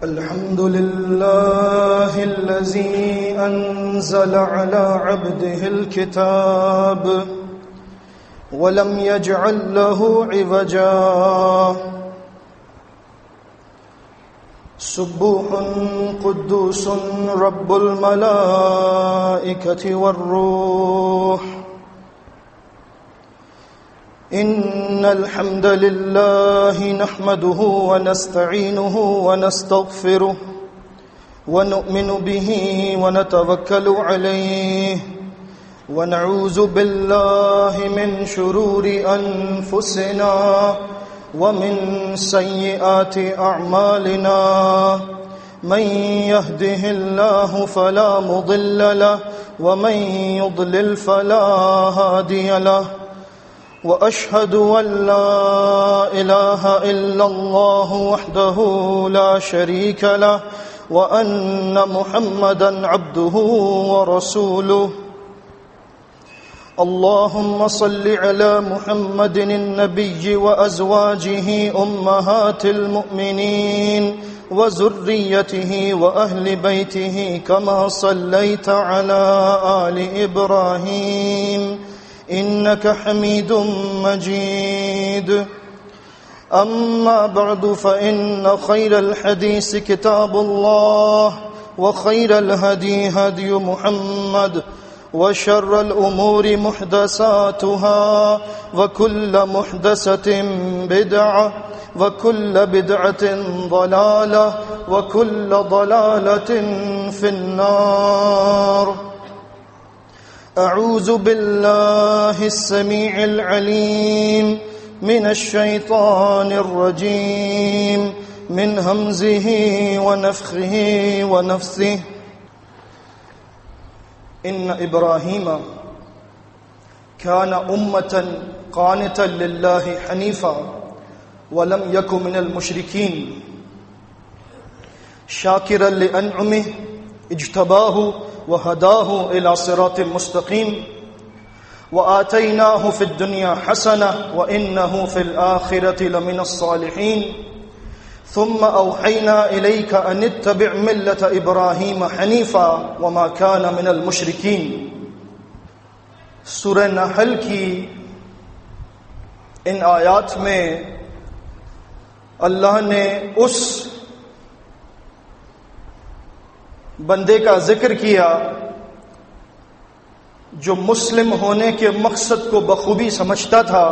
الحمد لله الذي أنزل على عبده الكتاب ولم يجعل له عوجا سبوح قدوس رب الملائكة والروح إن الحمد لله نحمده ونستعينه ونستغفره ونؤمن به ونتوكل عليه ونعوذ بالله من شرور أنفسنا ومن سيئات أعمالنا من يهده الله فلا مضل له ومن يضلل فلا هادي له وأشهد أن لا إله إلا الله وحده لا شريك له وأن محمدا عبده ورسوله اللهم صل على محمد النبي وأزواجه أمهات المؤمنين وذريته وأهل بيته كما صليت على آل إبراهيم إنك حميد مجيد أما بعد فإن خير الحديث كتاب الله وخير الهدي هدي محمد وشر الأمور محدثاتها وكل محدثة بدعة وكل بدعة ضلالة وكل ضلالة في النار أعوذ بالله السميع العليم من الشيطان الرجيم من همزه ونفخه ونفثه إن إبراهيم كان أمة قانتا لله حنيفا ولم يكن من المشركين شاكرا لأنعمه اجتباه وهداه إلى صراط مستقيم وآتيناه في الدنيا حسنة وإنه في الآخرة لمن الصالحين ثم أوحينا إليك أن اتبع ملة إبراهيم حنيفا وما كان من المشركين سورہ نحل کی ان آیات میں اللہ نے اس بندے کا ذکر کیا جو مسلم ہونے کے مقصد کو بخوبی سمجھتا تھا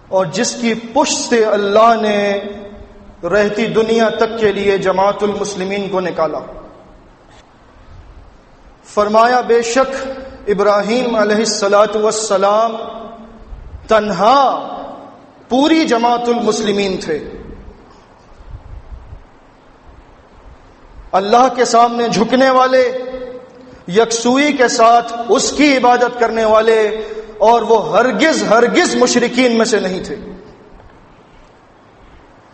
اور جس کی پشت سے اللہ نے رہتی دنیا تک کے لیے جماعت المسلمین کو نکالا. فرمایا بے شک ابراہیم علیہ السلام تنہا پوری جماعت المسلمین تھے. اللہ کے سامنے جھکنے والے، یکسوئی کے ساتھ اس کی عبادت کرنے والے، اور وہ ہرگز مشرکین میں سے نہیں تھے.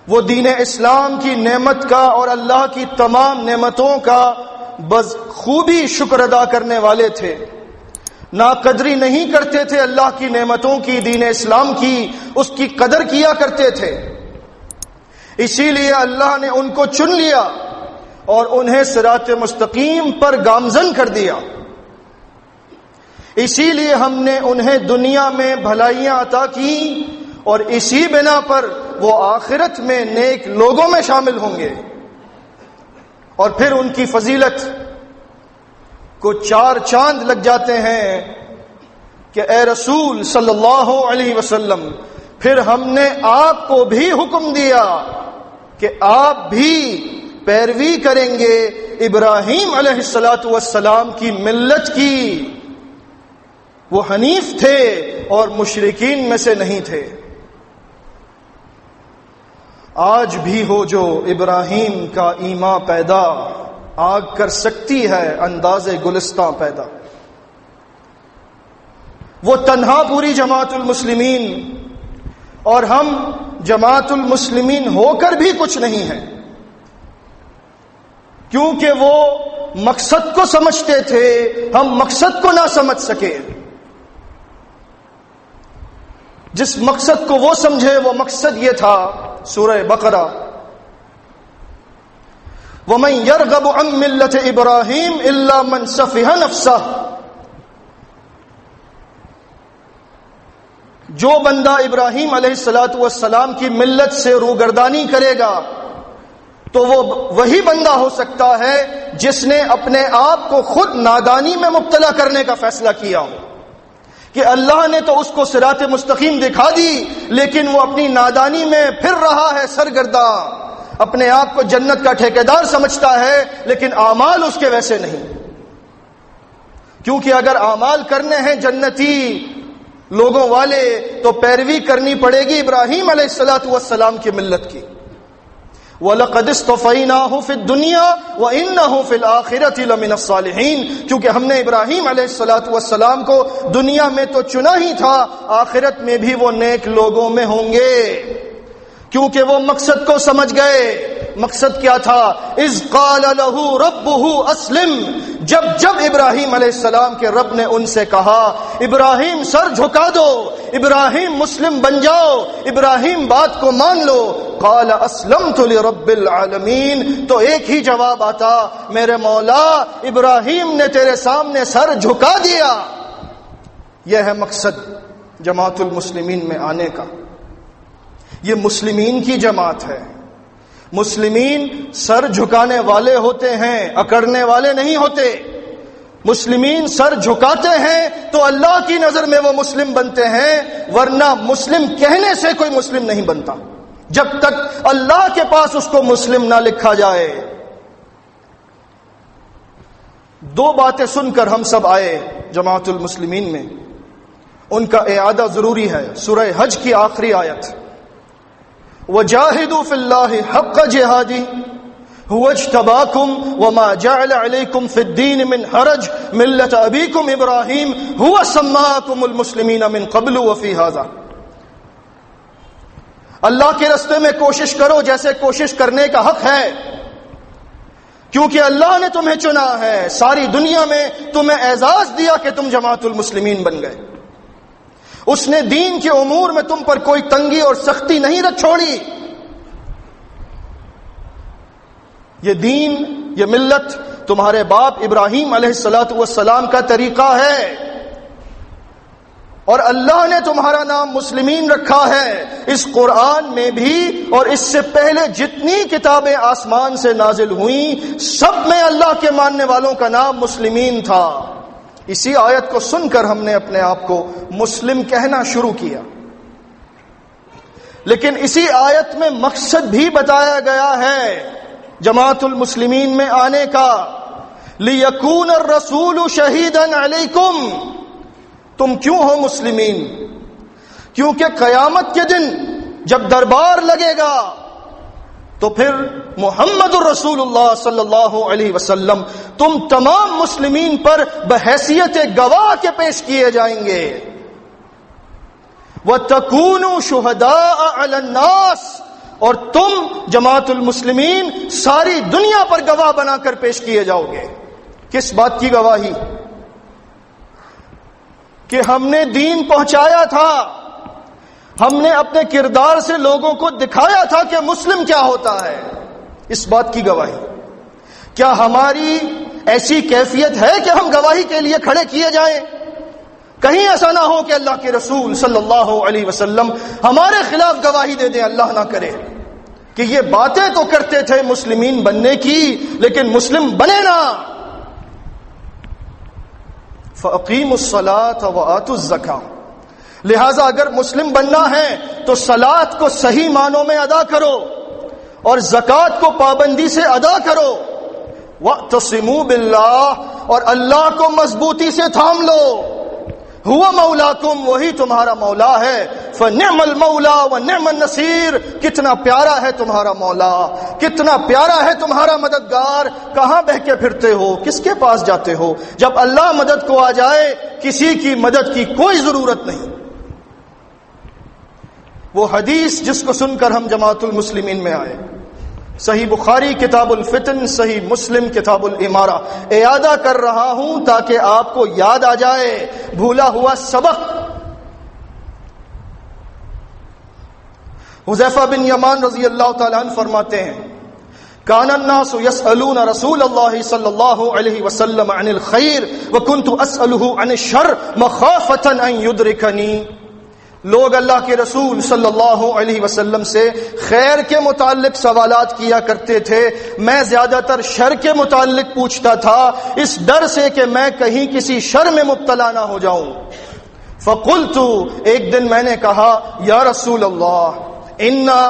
وہ دین اسلام کی نعمت کا اور اللہ کی تمام نعمتوں کا بخوبی شکر ادا کرنے والے تھے. ناقدری نہیں کرتے تھے اللہ کی نعمتوں کی، دین اسلام کی، اس کی قدر کیا کرتے تھے. اسی لیے اللہ نے ان کو چن لیا اور انہیں صراط مستقیم پر گامزن کر دیا. اسی لیے ہم نے انہیں دنیا میں بھلائیاں عطا کی اور اسی بنا پر وہ آخرت میں نیک لوگوں میں شامل ہوں گے. اور پھر ان کی فضیلت کو 4 چاند لگ جاتے ہیں کہ اے رسول صلی اللہ علیہ وسلم، پھر ہم نے آپ کو بھی حکم دیا کہ آپ بھی پیروی کریں گے ابراہیم علیہ السلام کی ملت کی. وہ حنیف تھے اور مشرکین میں سے نہیں تھے. آج بھی ہو جو ابراہیم کا ایمان پیدا، آگ کر سکتی ہے انداز گلستاں پیدا. وہ تنہا پوری جماعت المسلمین، اور ہم جماعت المسلمین ہو کر بھی کچھ نہیں ہیں، کیونکہ وہ مقصد کو سمجھتے تھے، ہم مقصد کو نہ سمجھ سکے. جس مقصد کو وہ سمجھے وہ مقصد یہ تھا. سورہ بقرہ وَمَن يَرْغَبُ عَن مِّلَّةِ إِبْرَاهِيمَ إِلَّا مَن سَفِهَ نَفْسَهُ، جو بندہ ابراہیم علیہ السلام کی ملت سے روگردانی کرے گا تو وہ وہی بندہ ہو سکتا ہے جس نے اپنے آپ کو خود نادانی میں مبتلا کرنے کا فیصلہ کیا ہو کہ اللہ نے تو اس کو صراط مستقیم دکھا دی، لیکن وہ اپنی نادانی میں پھر رہا ہے سرگرداں، اپنے آپ کو جنت کا ٹھیکیدار سمجھتا ہے، لیکن اعمال اس کے ویسے نہیں، کیونکہ اگر اعمال کرنے ہیں جنتی لوگوں والے تو پیروی کرنی پڑے گی ابراہیم علیہ السلام کی ملت کی۔ وَلَقَدِ اصْطَفَيْنَاهُ فِي الدُّنْيَا وَإِنَّهُ فِي الْآخِرَةِ لَمِنَ الصَّالِحِينَ، کیونکہ ہم نے ابراہیم علیہ السلام کو دنیا میں تو چنا ہی تھا، آخرت میں بھی وہ نیک لوگوں میں ہوں گے، کیونکہ وہ مقصد کو سمجھ گئے۔ مقصد کیا تھا؟ اذ قال له ربه اسلم، جب ابراہیم علیہ السلام کے رب نے ان سے کہا ابراہیم سر جھکا دو، ابراہیم مسلم بن جاؤ، ابراہیم بات کو مان لو، قال اسلمت لرب العالمین، تو ایک ہی جواب آتا، میرے مولا ابراہیم نے تیرے سامنے سر جھکا دیا۔ یہ ہے مقصد جماعت المسلمین میں آنے کا۔ یہ مسلمین کی جماعت ہے۔ مسلمین سر جھکانے والے ہوتے ہیں، اکڑنے والے نہیں ہوتے۔ مسلمین سر جھکاتے ہیں تو اللہ کی نظر میں وہ مسلم بنتے ہیں، ورنہ مسلم کہنے سے کوئی مسلم نہیں بنتا جب تک اللہ کے پاس اس کو مسلم نہ لکھا جائے۔ دو باتیں سن کر ہم سب آئے جماعت المسلمین میں، ان کا اعادہ ضروری ہے۔ سورہ حج کی آخری آیت، وَجَاهِدُوا فِي اللَّهِ حَقَّ جِهَادِهِ هُوَ اجْتَبَاكُمْ وَمَا جَعَلَ عَلَيْكُمْ فِي الدِّينِ مِنْ حَرَجٍ مِلَّةَ أَبِيكُمْ إِبْرَاهِيمَ هُوَ سَمَّاكُمُ الْمُسْلِمِينَ مِنْ قَبْلُ وَفِي هَذَا۔ اللہ کے راستے میں کوشش کرو جیسے کوشش کرنے کا حق ہے، کیونکہ اللہ نے تمہیں چنا ہے، ساری دنیا میں تمہیں اعزاز دیا کہ تم جماعت المسلمین بن گئے۔ اس نے دین کے امور میں تم پر کوئی تنگی اور سختی نہیں رکھ چھوڑی۔ یہ دین، یہ ملت تمہارے باپ ابراہیم علیہ السلام کا طریقہ ہے، اور اللہ نے تمہارا نام مسلمین رکھا ہے۔ اس قرآن میں بھی اور اس سے پہلے جتنی کتابیں آسمان سے نازل ہوئیں، سب میں اللہ کے ماننے والوں کا نام مسلمین تھا۔ اسی آیت کو سن کر ہم نے اپنے آپ کو مسلم کہنا شروع کیا، لیکن اسی آیت میں مقصد بھی بتایا گیا ہے جماعت المسلمین میں آنے کا، لِيَكُونَ الرَّسُولُ شَهِيدًا عَلَيْكُمْ۔ تم کیوں ہو مسلمین؟ کیونکہ قیامت کے دن جب دربار لگے گا تو پھر محمد الرسول اللہ صلی اللہ علیہ وسلم تم تمام مسلمین پر بحیثیت گواہ کے پیش کیے جائیں گے۔ وَتَكُونُوا شُهَدَاءَ عَلَى النَّاسِ، اور تم جماعت المسلمین ساری دنیا پر گواہ بنا کر پیش کیے جاؤ گے۔ کس بات کی گواہی؟ کہ ہم نے دین پہنچایا تھا، ہم نے اپنے کردار سے لوگوں کو دکھایا تھا کہ مسلم کیا ہوتا ہے، اس بات کی گواہی۔ کیا ہماری ایسی کیفیت ہے کہ ہم گواہی کے لیے کھڑے کیے جائیں؟ کہیں ایسا نہ ہو کہ اللہ کے رسول صلی اللہ علیہ وسلم ہمارے خلاف گواہی دے دیں، اللہ نہ کرے، کہ یہ باتیں تو کرتے تھے مسلمین بننے کی لیکن مسلم بنے نہ۔ فَأَقِيمُوا الصَّلَاةَ وَآتُوا الزَّكَاةَ، لہٰذا اگر مسلم بننا ہے تو صلاۃ کو صحیح معنوں میں ادا کرو اور زکوٰۃ کو پابندی سے ادا کرو۔ وَاعْتَصِمُوا بِاللَّهِ، اور اللہ کو مضبوطی سے تھام لو۔ هُوَ مَوْلَاكُمْ، وہی تمہارا مولا ہے۔ فَنِعْمَ الْمَوْلَى وَنِعْمَ النَّصِيرُ، کتنا پیارا ہے تمہارا مولا، کتنا پیارا ہے تمہارا مددگار۔ کہاں بہ کے پھرتے ہو، کس کے پاس جاتے ہو؟ جب اللہ مدد کو آ جائے کسی کی مدد کی کوئی ضرورت نہیں۔ وہ حدیث جس کو سن کر ہم جماعت المسلمین میں آئے، صحیح بخاری کتاب الفتن، صحیح مسلم کتاب الامارہ، اعادہ کر رہا ہوں تاکہ آپ کو یاد آ جائے بھولا ہوا سبق۔ حذیفہ بن یمان رضی اللہ تعالیٰ عنہ فرماتے ہیں كان الناس يسألون رسول الله صلى الله عليه وسلم عن الخير وكنت أسأله عن الشر مخافة أن يدركني. لوگ اللہ کے رسول صلی اللہ علیہ وسلم سے خیر کے متعلق سوالات کیا کرتے تھے، میں زیادہ تر شر کے متعلق پوچھتا تھا اس ڈر سے کہ میں کہیں کسی شر میں مبتلا نہ ہو جاؤں. فقلت، ایک دن میں نے کہا یا رسول اللہ انا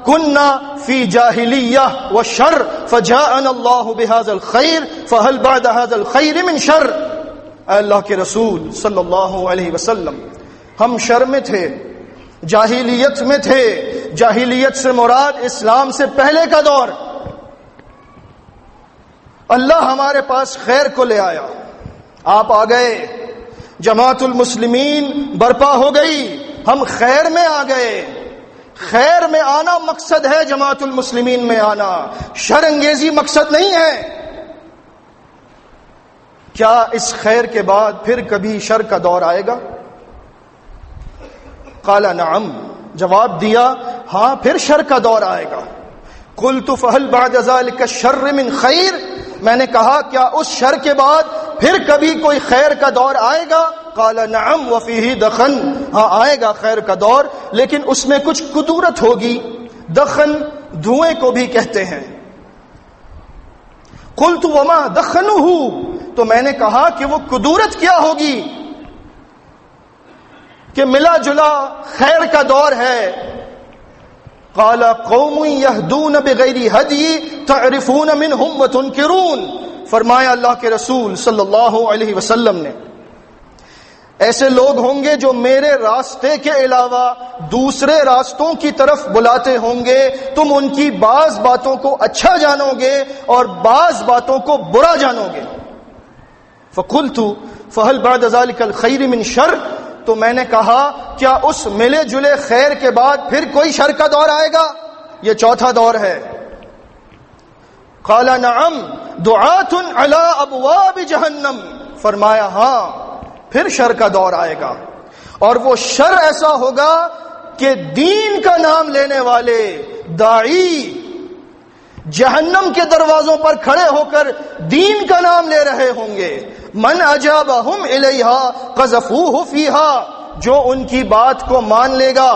كنا في جاہلیہ وشر فجاءنا اللہ بهذا الخیر فهل بعد هذا الخیر من شر. اے اللہ کے رسول صلی اللہ علیہ وسلم، ہم شر میں تھے، جاہلیت میں تھے. جاہلیت سے مراد اسلام سے پہلے کا دور. اللہ ہمارے پاس خیر کو لے آیا، آپ آ گئے، جماعت المسلمین برپا ہو گئی، ہم خیر میں آ گئے. خیر میں آنا مقصد ہے، جماعت المسلمین میں آنا، شر انگیزی مقصد نہیں ہے. کیا اس خیر کے بعد پھر کبھی شر کا دور آئے گا؟ قال نعم، جواب دیا ہاں پھر شر کا دور آئے گا. قلت فهل بعد ذلك الشر من خیر، میں نے کہا کیا اس شر کے بعد پھر کبھی کوئی خیر کا دور آئے گا؟ قال نعم وفيه دخن، ہاں آئے گا خیر کا دور، لیکن اس میں کچھ کدورت ہوگی. دخن دھوئیں کو بھی کہتے ہیں. قلت وما دخنه، تو میں نے کہا کہ وہ کدورت کیا ہوگی کہ ملا جلا خیر کا دور ہے. قال قوم يهدون بغیر هدی تعرفون منهم وتنکرون، فرمایا اللہ کے رسول صلی اللہ علیہ وسلم نے ایسے لوگ ہوں گے جو میرے راستے کے علاوہ دوسرے راستوں کی طرف بلاتے ہوں گے، تم ان کی بعض باتوں کو اچھا جانو گے اور بعض باتوں کو برا جانو گے. فقلت فهل بعد ذلك الخير من شر، تو میں نے کہا کیا اس ملے جلے خیر کے بعد پھر کوئی شر کا دور آئے گا؟ یہ چوتھا دور ہے. قال نعم دعات علی ابواب جہنم، فرمایا ہاں پھر شر کا دور آئے گا، اور وہ شر ایسا ہوگا کہ دین کا نام لینے والے داعی جہنم کے دروازوں پر کھڑے ہو کر دین کا نام لے رہے ہوں گے. من اجابہم الیہا قذفوہ فیہا، جو ان کی بات کو مان لے گا،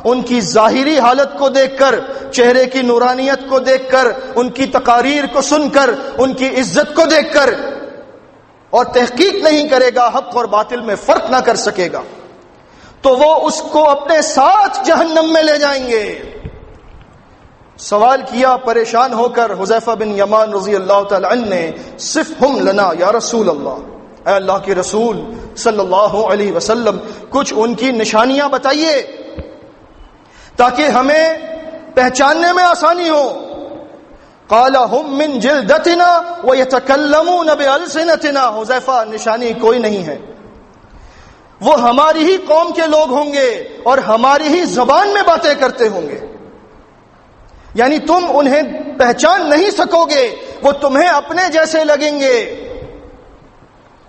ان کی ظاہری حالت کو دیکھ کر، چہرے کی نورانیت کو دیکھ کر، ان کی تقاریر کو سن کر، ان کی عزت کو دیکھ کر، اور تحقیق نہیں کرے گا، حق اور باطل میں فرق نہ کر سکے گا، تو وہ اس کو اپنے ساتھ جہنم میں لے جائیں گے. سوال کیا پریشان ہو کر حذیفہ بن یمان رضی اللہ تعالی عنہ نے، صفہم لنا یا رسول اللہ، اے اللہ کے رسول صلی اللہ علیہ وسلم کچھ ان کی نشانیاں بتائیے تاکہ ہمیں پہچاننے میں آسانی ہو. قال هم من جلدتنا ويتكلمون بألسنتنا، حذیفہ نشانی کوئی نہیں ہے، وہ ہماری ہی قوم کے لوگ ہوں گے اور ہماری ہی زبان میں باتیں کرتے ہوں گے، یعنی تم انہیں پہچان نہیں سکو گے، وہ تمہیں اپنے جیسے لگیں گے.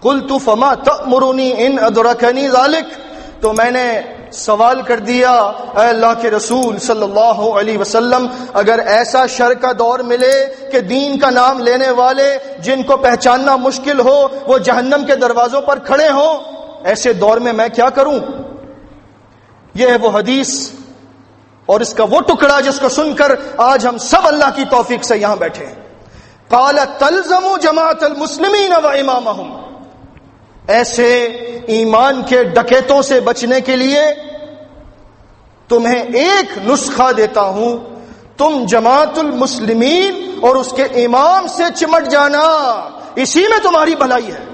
قلت فما تأمرنی ان ادرکنی ذلک، تو میں نے سوال کر دیا اے اللہ کے رسول صلی اللہ علیہ وسلم اگر ایسا شر کا دور ملے کہ دین کا نام لینے والے جن کو پہچاننا مشکل ہو وہ جہنم کے دروازوں پر کھڑے ہوں، ایسے دور میں میں کیا کروں؟ یہ ہے وہ حدیث اور اس کا وہ ٹکڑا جس کو سن کر آج ہم سب اللہ کی توفیق سے یہاں بیٹھے. قال تلزم جماعت المسلمین و امامہم، ایسے ایمان کے ڈکیتوں سے بچنے کے لیے تمہیں ایک نسخہ دیتا ہوں، تم جماعت المسلمین اور اس کے امام سے چمٹ جانا، اسی میں تمہاری بھلائی ہے.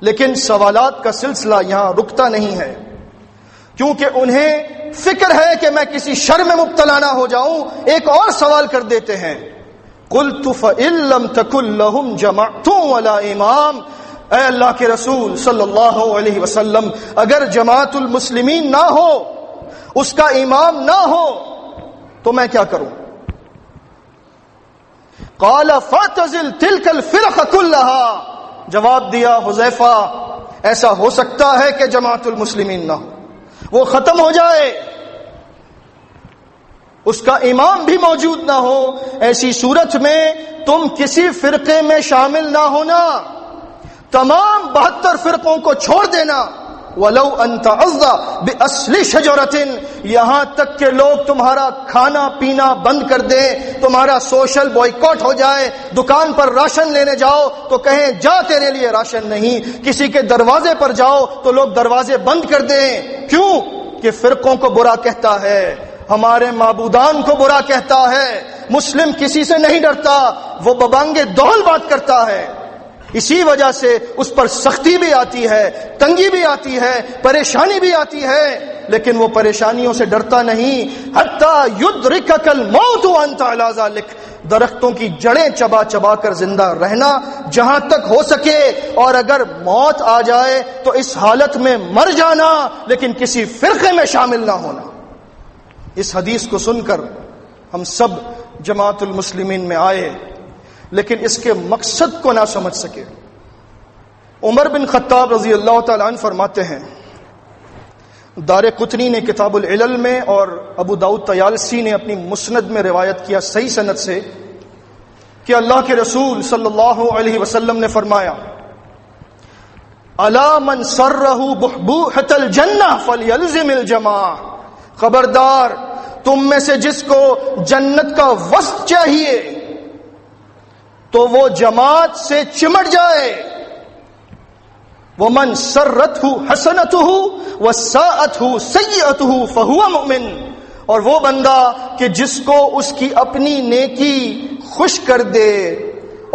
لیکن سوالات کا سلسلہ یہاں رکتا نہیں ہے، کیونکہ انہیں فکر ہے کہ میں کسی شر میں مبتلا نہ ہو جاؤں. ایک اور سوال کر دیتے ہیں. قلت فإن لم تكن لهم جماعة ولا امام، اے اللہ کے رسول صلی اللہ علیہ وسلم اگر جماعت المسلمین نہ ہو، اس کا امام نہ ہو، تو میں کیا کروں؟ قال فاعتزل تلك الفرق كلها، جواب دیا حذیفہ ایسا ہو سکتا ہے کہ جماعت المسلمین نہ ہو، وہ ختم ہو جائے، اس کا امام بھی موجود نہ ہو، ایسی صورت میں تم کسی فرقے میں شامل نہ ہونا، تمام 72 فرقوں کو چھوڑ دینا۔ وَلَوْ أَن تَعَضَّ بِأَصْلِ شَجَرَةٍ، یہاں تک کہ لوگ تمہارا کھانا پینا بند کر دیں، تمہارا سوشل بوائیکاٹ ہو جائے، دکان پر راشن لینے جاؤ تو کہیں جا تیرے لیے راشن نہیں، کسی کے دروازے پر جاؤ تو لوگ دروازے بند کر دیں۔ کیوں؟ کہ فرقوں کو برا کہتا ہے، ہمارے معبودان کو برا کہتا ہے۔ مسلم کسی سے نہیں ڈرتا، وہ ببانگے دول بات کرتا ہے، اسی وجہ سے اس پر سختی بھی آتی ہے، تنگی بھی آتی ہے، پریشانی بھی آتی ہے، لیکن وہ پریشانیوں سے ڈرتا نہیں۔ حتی یدرکک الموت وانت علی ذلک، درختوں کی جڑیں چبا چبا کر زندہ رہنا جہاں تک ہو سکے، اور اگر موت آ جائے تو اس حالت میں مر جانا، لیکن کسی فرقے میں شامل نہ ہونا۔ اس حدیث کو سن کر ہم سب جماعت المسلمین میں آئے، لیکن اس کے مقصد کو نہ سمجھ سکے۔ عمر بن خطاب رضی اللہ تعالیٰ عنہ فرماتے ہیں، دارقطنی نے کتاب العلل میں اور ابو داؤد طیالسی نے اپنی مسند میں روایت کیا صحیح سند سے کہ اللہ کے رسول صلی اللہ علیہ وسلم نے فرمایا، الا من سرہ بحبوحۃ الجنہ فلیلزم الجماعہ، خبردار تم میں سے جس کو جنت کا وسط چاہیے تو وہ جماعت سے چمٹ جائے۔ وَمَنْ سَرَّتْهُ حَسَنَتُهُ وَسَاءَتْهُ سَيِّئَتُهُ فَهُوَ مُؤْمِنٌ، اور وہ بندہ کہ جس کو اس کی اپنی نیکی خوش کر دے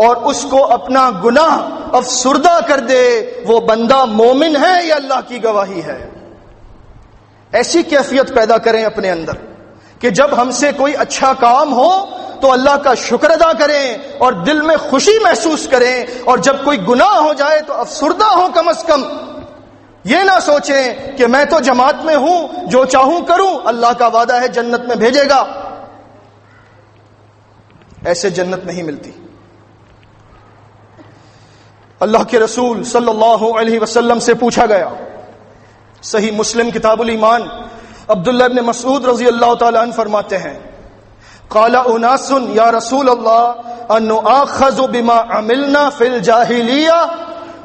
اور اس کو اپنا گناہ افسردہ کر دے، وہ بندہ مومن ہے، یہ اللہ کی گواہی ہے۔ ایسی کیفیت پیدا کریں اپنے اندر کہ جب ہم سے کوئی اچھا کام ہو تو اللہ کا شکر ادا کریں اور دل میں خوشی محسوس کریں، اور جب کوئی گناہ ہو جائے تو افسردہ ہو کم از کم۔ یہ نہ سوچیں کہ میں تو جماعت میں ہوں، جو چاہوں کروں، اللہ کا وعدہ ہے جنت میں بھیجے گا۔ ایسے جنت نہیں ملتی۔ اللہ کے رسول صلی اللہ علیہ وسلم سے پوچھا گیا، صحیح مسلم کتاب الایمان، عبداللہ ابن مسعود رضی اللہ تعالی عنہ فرماتے ہیں، قال اناس یا رسول اللہ ان نؤاخذ بما عملنا فی الجاہلیہ،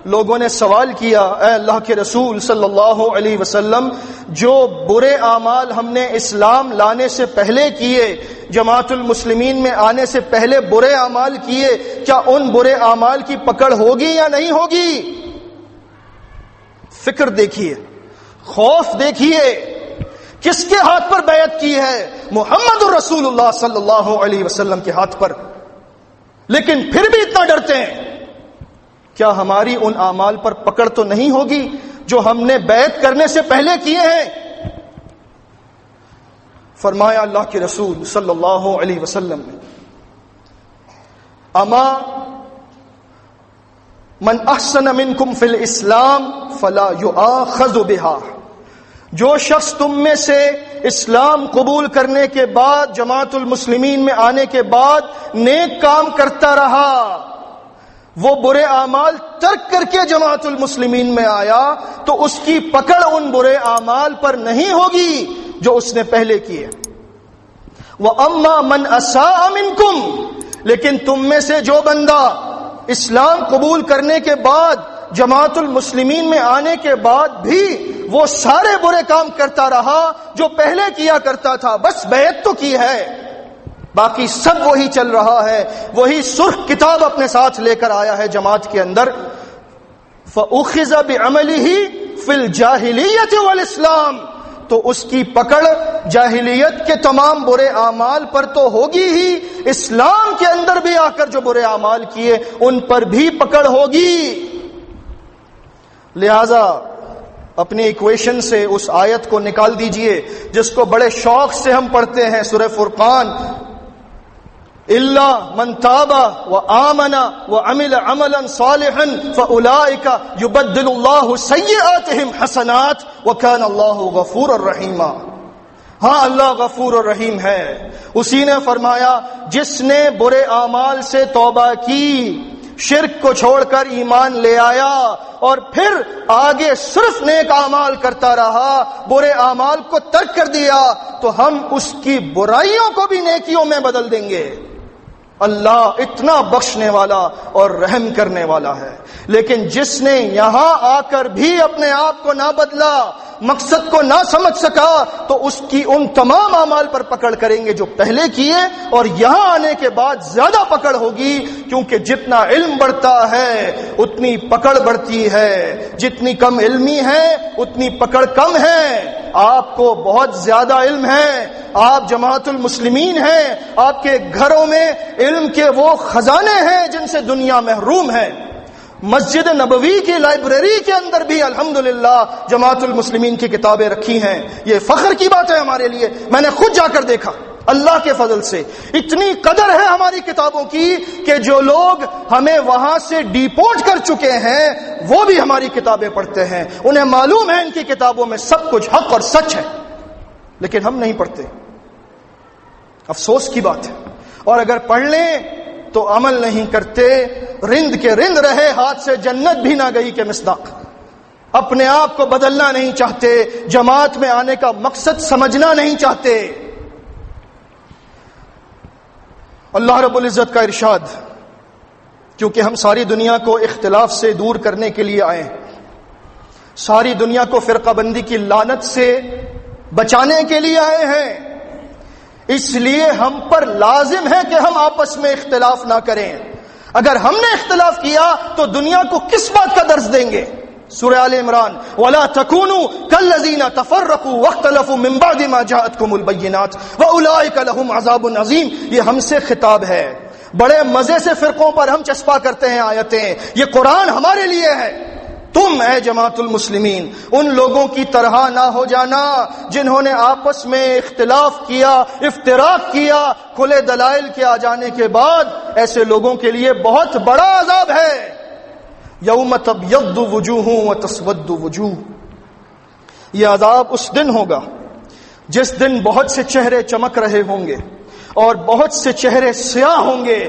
لوگوں نے سوال کیا، اے اللہ کے رسول صلی اللہ علیہ وسلم، جو برے اعمال ہم نے اسلام لانے سے پہلے کیے، جماعت المسلمین میں آنے سے پہلے برے اعمال کیے، کیا ان برے اعمال کی پکڑ ہوگی یا نہیں ہوگی؟ فکر دیکھیے، خوف دیکھیے، کس کے ہاتھ پر بیعت کی ہے؟ محمد الرسول اللہ صلی اللہ علیہ وسلم کے ہاتھ پر، لیکن پھر بھی اتنا ڈرتے ہیں۔ کیا ہماری ان اعمال پر پکڑ تو نہیں ہوگی جو ہم نے بیعت کرنے سے پہلے کیے ہیں؟ فرمایا اللہ کے رسول صلی اللہ علیہ وسلم نے، اما من احسن منکم فی الاسلام فلا یؤاخذ بها، جو شخص تم میں سے اسلام قبول کرنے کے بعد، جماعت المسلمین میں آنے کے بعد نیک کام کرتا رہا، وہ برے اعمال ترک کر کے جماعت المسلمین میں آیا، تو اس کی پکڑ ان برے اعمال پر نہیں ہوگی جو اس نے پہلے کیے۔ وَأَمَّا مَنْ أَسَاءَ مِنْكُمْ، لیکن تم میں سے جو بندہ اسلام قبول کرنے کے بعد، جماعت المسلمین میں آنے کے بعد بھی وہ سارے برے کام کرتا رہا جو پہلے کیا کرتا تھا، بس بیعت تو کی ہے، باقی سب وہی چل رہا ہے، وہی سرخ کتاب اپنے ساتھ لے کر آیا ہے جماعت کے اندر، فَأُخِذَ بِعَمَلِهِ فِي الْجَاهِلِيَّةِ وَالْإِسْلَامِ، تو اس کی پکڑ جاہلیت کے تمام برے اعمال پر تو ہوگی ہی، اسلام کے اندر بھی آ کر جو برے اعمال کیے ان پر بھی پکڑ ہوگی۔ لہذا اپنی ایکویشن سے اس آیت کو نکال دیجئے جس کو بڑے شوق سے ہم پڑھتے ہیں، سورہ فرقان، الا من تاب وآمن وعمل عملا صالحا فاولئک یبدل اللہ سیئاتہم حسنات وکان اللہ غفورا رحیما۔ ہاں، اللہ غفور الرحیم ہے۔ اسی نے فرمایا، جس نے برے اعمال سے توبہ کی، شرک کو چھوڑ کر ایمان لے آیا اور پھر آگے صرف نیک اعمال کرتا رہا، برے اعمال کو ترک کر دیا، تو ہم اس کی برائیوں کو بھی نیکیوں میں بدل دیں گے۔ اللہ اتنا بخشنے والا اور رحم کرنے والا ہے۔ لیکن جس نے یہاں آ کر بھی اپنے آپ کو نہ بدلا، مقصد کو نہ سمجھ سکا، تو اس کی ان تمام اعمال پر پکڑ کریں گے جو پہلے کیے، اور یہاں آنے کے بعد زیادہ پکڑ ہوگی، کیونکہ جتنا علم بڑھتا ہے اتنی پکڑ بڑھتی ہے، جتنی کم علمی ہے اتنی پکڑ کم ہے۔ آپ کو بہت زیادہ علم ہے، آپ جماعت المسلمین ہیں، آپ کے گھروں میں علم کے وہ خزانے ہیں جن سے دنیا محروم ہے۔ مسجد نبوی کی لائبریری کے اندر بھی الحمدللہ جماعت المسلمین کی کتابیں رکھی ہیں، یہ فخر کی بات ہے ہمارے لیے۔ میں نے خود جا کر دیکھا، اللہ کے فضل سے اتنی قدر ہے ہماری کتابوں کی کہ جو لوگ ہمیں وہاں سے ڈیپورٹ کر چکے ہیں وہ بھی ہماری کتابیں پڑھتے ہیں، انہیں معلوم ہے ان کی کتابوں میں سب کچھ حق اور سچ ہے، لیکن ہم نہیں پڑھتے۔ افسوس کی بات ہے۔ اور اگر پڑھ لیں تو عمل نہیں کرتے، رند کے رند رہے، ہاتھ سے جنت بھی نہ گئی کے مصداق۔ اپنے آپ کو بدلنا نہیں چاہتے، جماعت میں آنے کا مقصد سمجھنا نہیں چاہتے۔ اللہ رب العزت کا ارشاد، کیونکہ ہم ساری دنیا کو اختلاف سے دور کرنے کے لیے آئے، ساری دنیا کو فرقہ بندی کی لعنت سے بچانے کے لیے آئے ہیں، اس لیے ہم پر لازم ہے کہ ہم آپس میں اختلاف نہ کریں۔ اگر ہم نے اختلاف کیا تو دنیا کو کس بات کا درس دیں گے؟ سورہ آل عمران، وَلَا تَكُونُوا كَالَّذِينَ تَفَرَّقُوا وَاخْتَلَفُوا مِن بَعْدِ مَا جَاءَتْكُمُ الْبَيِّنَاتُ وَأُولَٰئِكَ لَهُمْ عَذَابٌ عَظِيمٌ۔ یہ ہم سے خطاب ہے۔ بڑے مزے سے فرقوں پر ہم چسپا کرتے ہیں آیتیں، یہ قرآن ہمارے لیے ہے۔ تم اے جماعت المسلمین ان لوگوں کی طرح نہ ہو جانا جنہوں نے آپس میں اختلاف کیا، افتراق کیا، کھلے دلائل کے آ جانے کے بعد ایسے لوگوں کے لیے بہت بڑا عذاب ہے۔ یوم تبیض وجوہ وتسود وجوہ، یہ عذاب اس دن ہوگا جس دن بہت سے چہرے چمک رہے ہوں گے اور بہت سے چہرے سیاہ ہوں گے۔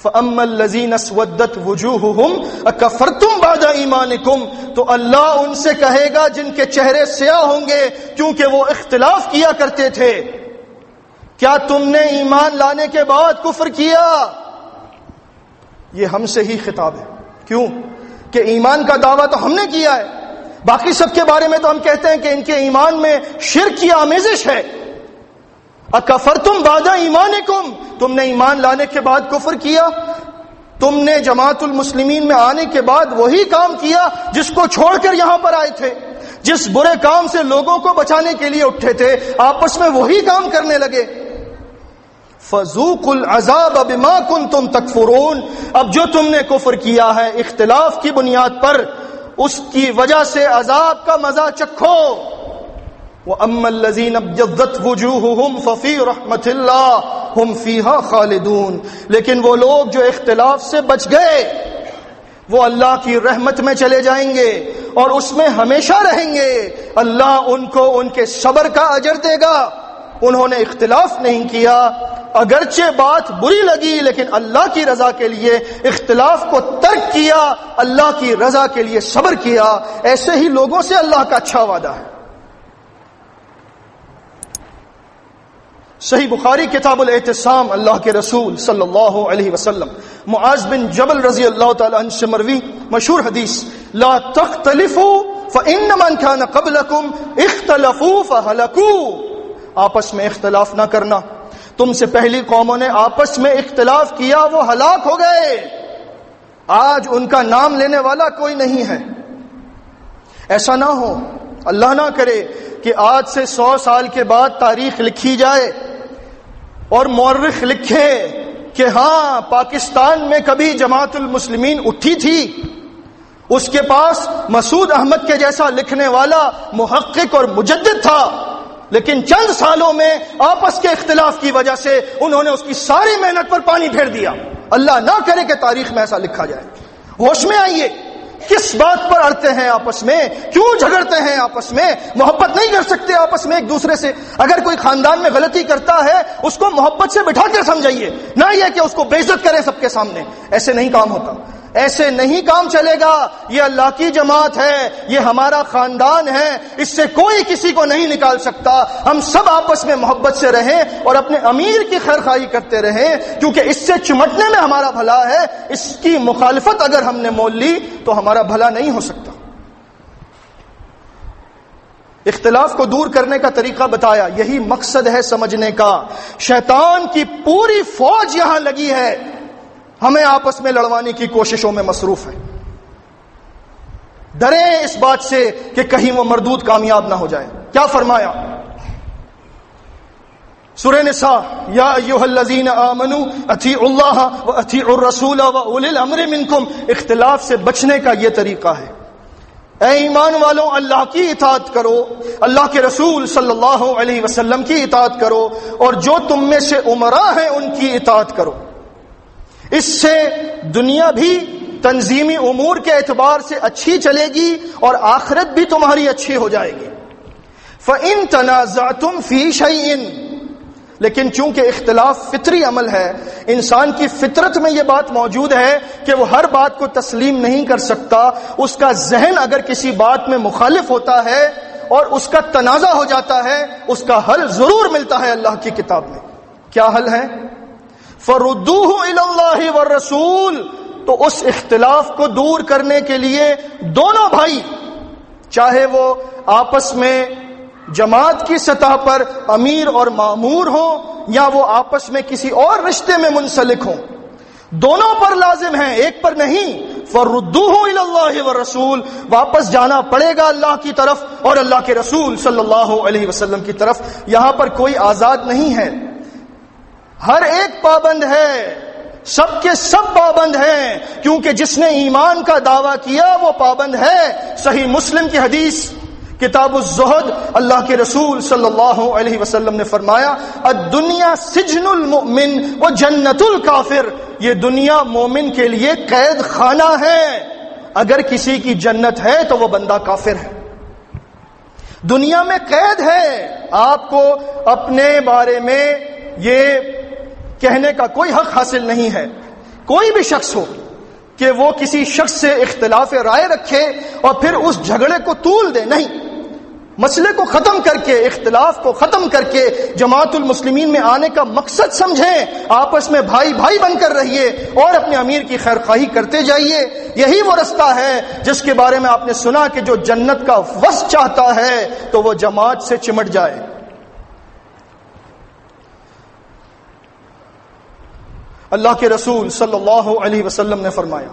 فَأَمَّا الَّذِينَ اسْوَدَّتْ وُجُوهُهُمْ أَكَفَرْتُمْ بَعْدَ إِيمَانِكُمْ، تو اللہ ان سے کہے گا جن کے چہرے سیاہ ہوں گے کیونکہ وہ اختلاف کیا کرتے تھے، کیا تم نے ایمان لانے کے بعد کفر کیا؟ یہ ہم سے ہی خطاب ہے۔ کیوں؟ کہ ایمان کا دعویٰ تو ہم نے کیا ہے، باقی سب کے بارے میں تو ہم کہتے ہیں کہ ان کے ایمان میں شرک کی آمیزش ہے۔ اکفرتم بعد ایمانکم، تم نے ایمان لانے کے بعد کفر کیا، تم نے جماعت المسلمین میں آنے کے بعد وہی کام کیا جس کو چھوڑ کر یہاں پر آئے تھے، جس برے کام سے لوگوں کو بچانے کے لیے اٹھے تھے، آپس میں وہی کام کرنے لگے۔ فذوقوا العذاب بما کنتم تکفرون، اب جو تم نے کفر کیا ہے اختلاف کی بنیاد پر، اس کی وجہ سے عذاب کا مزہ چکھو۔ وَأَمَّا الَّذِينَ ابْيَضَّتْ وُجُوهُهُمْ فَفِي رَحْمَةِ اللَّهِ هُمْ فِيهَا خَالِدُونَ، لیکن وہ لوگ جو اختلاف سے بچ گئے وہ اللہ کی رحمت میں چلے جائیں گے اور اس میں ہمیشہ رہیں گے۔ اللہ ان کو ان کے صبر کا اجر دے گا۔ انہوں نے اختلاف نہیں کیا، اگرچہ بات بری لگی لیکن اللہ کی رضا کے لیے اختلاف کو ترک کیا، اللہ کی رضا کے لیے صبر کیا۔ ایسے ہی لوگوں سے اللہ کا اچھا وعدہ ہے۔ صحیح بخاری کتاب الاعتصام، اللہ کے رسول صلی اللہ علیہ وسلم معاذ بن جبل رضی اللہ تعالی عنہ سے مروی مشہور حدیث، لا تختلفوا فإن من كان قبلكم اختلفوا فهلكوا، آپس میں اختلاف نہ کرنا، تم سے پہلی قوموں نے آپس میں اختلاف کیا، وہ ہلاک ہو گئے، آج ان کا نام لینے والا کوئی نہیں ہے۔ ایسا نہ ہو، اللہ نہ کرے کہ آج سے 100 سال کے بعد تاریخ لکھی جائے اور مورخ لکھے کہ ہاں پاکستان میں کبھی جماعت المسلمین اٹھی تھی، اس کے پاس مسعود احمد کے جیسا لکھنے والا محقق اور مجدد تھا، لیکن چند سالوں میں آپس کے اختلاف کی وجہ سے انہوں نے اس کی ساری محنت پر پانی پھیر دیا۔ اللہ نہ کرے کہ تاریخ میں ایسا لکھا جائے۔ ہوش میں آئیے، کس بات پر اڑتے ہیں آپس میں؟ کیوں جھگڑتے ہیں آپس میں؟ محبت نہیں کر سکتے آپس میں ایک دوسرے سے؟ اگر کوئی خاندان میں غلطی کرتا ہے اس کو محبت سے بٹھا کے سمجھائیے، نہ یہ کہ اس کو بے عزت کریں سب کے سامنے۔ ایسے نہیں کام ہوتا، ایسے نہیں کام چلے گا۔ یہ اللہ کی جماعت ہے، یہ ہمارا خاندان ہے، اس سے کوئی کسی کو نہیں نکال سکتا۔ ہم سب آپس میں محبت سے رہیں اور اپنے امیر کی خیرخواہی کرتے رہیں، کیونکہ اس سے چمٹنے میں ہمارا بھلا ہے۔ اس کی مخالفت اگر ہم نے مول لی تو ہمارا بھلا نہیں ہو سکتا۔ اختلاف کو دور کرنے کا طریقہ بتایا، یہی مقصد ہے سمجھنے کا۔ شیطان کی پوری فوج یہاں لگی ہے، ہمیں آپس میں لڑوانے کی کوششوں میں مصروف ہے۔ ڈریں اس بات سے کہ کہیں وہ مردود کامیاب نہ ہو جائے۔ کیا فرمایا سورہ نساء، یا ایھا الذین آمنوا اطیعوا اللہ واطیعوا الرسول واولی الامر منکم۔ اختلاف سے بچنے کا یہ طریقہ ہے، اے ایمان والوں اللہ کی اطاعت کرو، اللہ کے رسول صلی اللہ علیہ وسلم کی اطاعت کرو، اور جو تم میں سے امراء ہیں ان کی اطاعت کرو۔ اس سے دنیا بھی تنظیمی امور کے اعتبار سے اچھی چلے گی اور آخرت بھی تمہاری اچھی ہو جائے گی۔ فَإِن تَنَازَعْتُمْ فِي شَيْءٍ، لیکن چونکہ اختلاف فطری عمل ہے، انسان کی فطرت میں یہ بات موجود ہے کہ وہ ہر بات کو تسلیم نہیں کر سکتا۔ اس کا ذہن اگر کسی بات میں مخالف ہوتا ہے اور اس کا تنازع ہو جاتا ہے، اس کا حل ضرور ملتا ہے اللہ کی کتاب میں۔ کیا حل ہے؟ فَرُدُّوهُ إِلَى اللَّهِ وَالرَّسُولِ، تو اس اختلاف کو دور کرنے کے لیے دونوں بھائی، چاہے وہ آپس میں جماعت کی سطح پر امیر اور مامور ہوں یا وہ آپس میں کسی اور رشتے میں منسلک ہوں، دونوں پر لازم ہیں، ایک پر نہیں۔ فَرُدُّوهُ إِلَى اللَّهِ وَالرَّسُولِ، واپس جانا پڑے گا اللہ کی طرف اور اللہ کے رسول صلی اللہ علیہ وسلم کی طرف۔ یہاں پر کوئی آزاد نہیں ہے، ہر ایک پابند ہے، سب کے سب پابند ہیں، کیونکہ جس نے ایمان کا دعویٰ کیا وہ پابند ہے۔ صحیح مسلم کی حدیث کتاب الزہد، اللہ کے رسول صلی اللہ علیہ وسلم نے فرمایا، الدنیا سجن المؤمن و جنت الکافر، یہ دنیا مومن کے لیے قید خانہ ہے، اگر کسی کی جنت ہے تو وہ بندہ کافر ہے۔ دنیا میں قید ہے، آپ کو اپنے بارے میں یہ کہنے کا کوئی حق حاصل نہیں ہے، کوئی بھی شخص ہو، کہ وہ کسی شخص سے اختلاف رائے رکھے اور پھر اس جھگڑے کو طول دے، نہیں، مسئلے کو ختم کر کے، اختلاف کو ختم کر کے جماعت المسلمین میں آنے کا مقصد سمجھیں، آپس میں بھائی بھائی بن کر رہیے اور اپنے امیر کی خیرخواہی کرتے جائیے۔ یہی وہ رستہ ہے جس کے بارے میں آپ نے سنا کہ جو جنت کا وصف چاہتا ہے تو وہ جماعت سے چمٹ جائے۔ اللہ کے رسول صلی اللہ علیہ وسلم نے فرمایا،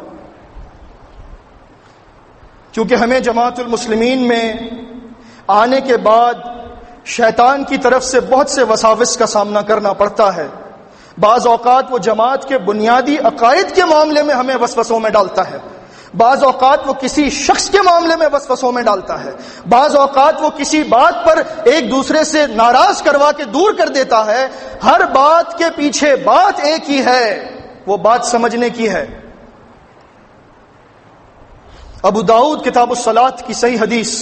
چونکہ ہمیں جماعت المسلمین میں آنے کے بعد شیطان کی طرف سے بہت سے وساوس کا سامنا کرنا پڑتا ہے۔ بعض اوقات وہ جماعت کے بنیادی عقائد کے معاملے میں ہمیں وسوسوں میں ڈالتا ہے، بعض اوقات وہ کسی شخص کے معاملے میں وسوسوں میں ڈالتا ہے، بعض اوقات وہ کسی بات پر ایک دوسرے سے ناراض کروا کے دور کر دیتا ہے۔ ہر بات کے پیچھے بات ایک ہی ہے، وہ بات سمجھنے کی ہے۔ ابو داؤد کتاب الصلاۃ کی صحیح حدیث،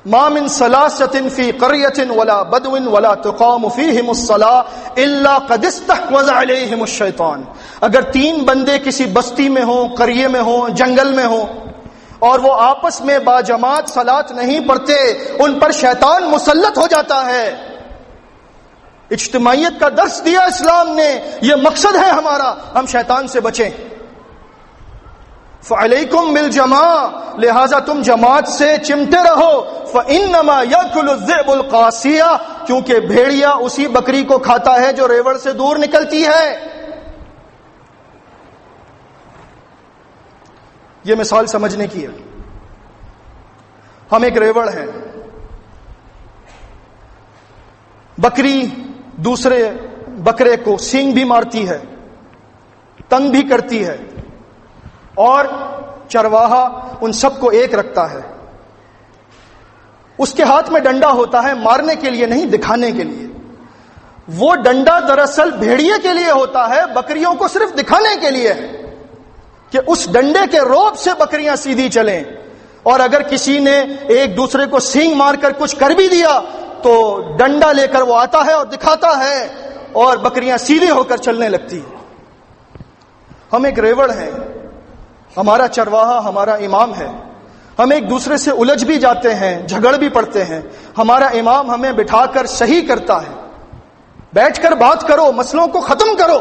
ما من ثلاثة في قرية ولا بدو ولا تقام فيهم الصلاة إلا قد استحوذ عليهم الشيطان، اگر تین بندے کسی بستی میں ہوں، قریے میں ہوں، جنگل میں ہوں، اور وہ آپس میں باجماعت صلاۃ نہیں پڑھتے، ان پر شیطان مسلط ہو جاتا ہے۔ اجتماعیت کا درس دیا اسلام نے، یہ مقصد ہے ہمارا، ہم شیطان سے بچیں۔ فَعَلَيْكُمْ بِالْجَمَاعَةِ، لہذا تم جماعت سے چمٹے رہو۔ فَإِنَّمَا يَأْكُلُ الذِّئْبُ الْقَاسِيَةَ، کیونکہ بھیڑیا اسی بکری کو کھاتا ہے جو ریوڑ سے دور نکلتی ہے۔ یہ مثال سمجھنے کی ہے۔ ہم ایک ریوڑ ہیں، بکری دوسرے بکرے کو سینگ بھی مارتی ہے، تنگ بھی کرتی ہے، اور چرواہا ان سب کو ایک رکھتا ہے۔ اس کے ہاتھ میں ڈنڈا ہوتا ہے، مارنے کے لیے نہیں، دکھانے کے لیے۔ وہ ڈنڈا دراصل بھیڑیے کے لیے ہوتا ہے، بکریوں کو صرف دکھانے کے لیے ہے۔ کہ اس ڈنڈے کے روب سے بکریاں سیدھی چلیں، اور اگر کسی نے ایک دوسرے کو سینگ مار کر کچھ کر بھی دیا تو ڈنڈا لے کر وہ آتا ہے اور دکھاتا ہے اور بکریاں سیدھی ہو کر چلنے لگتی ہیں۔ ہم ایک ریوڑ ہیں، ہمارا چرواہا ہمارا امام ہے، ہم ایک دوسرے سے الجھ بھی جاتے ہیں، جھگڑ بھی پڑتے ہیں، ہمارا امام ہمیں بٹھا کر صحیح کرتا ہے، بیٹھ کر بات کرو، مسئلوں کو ختم کرو،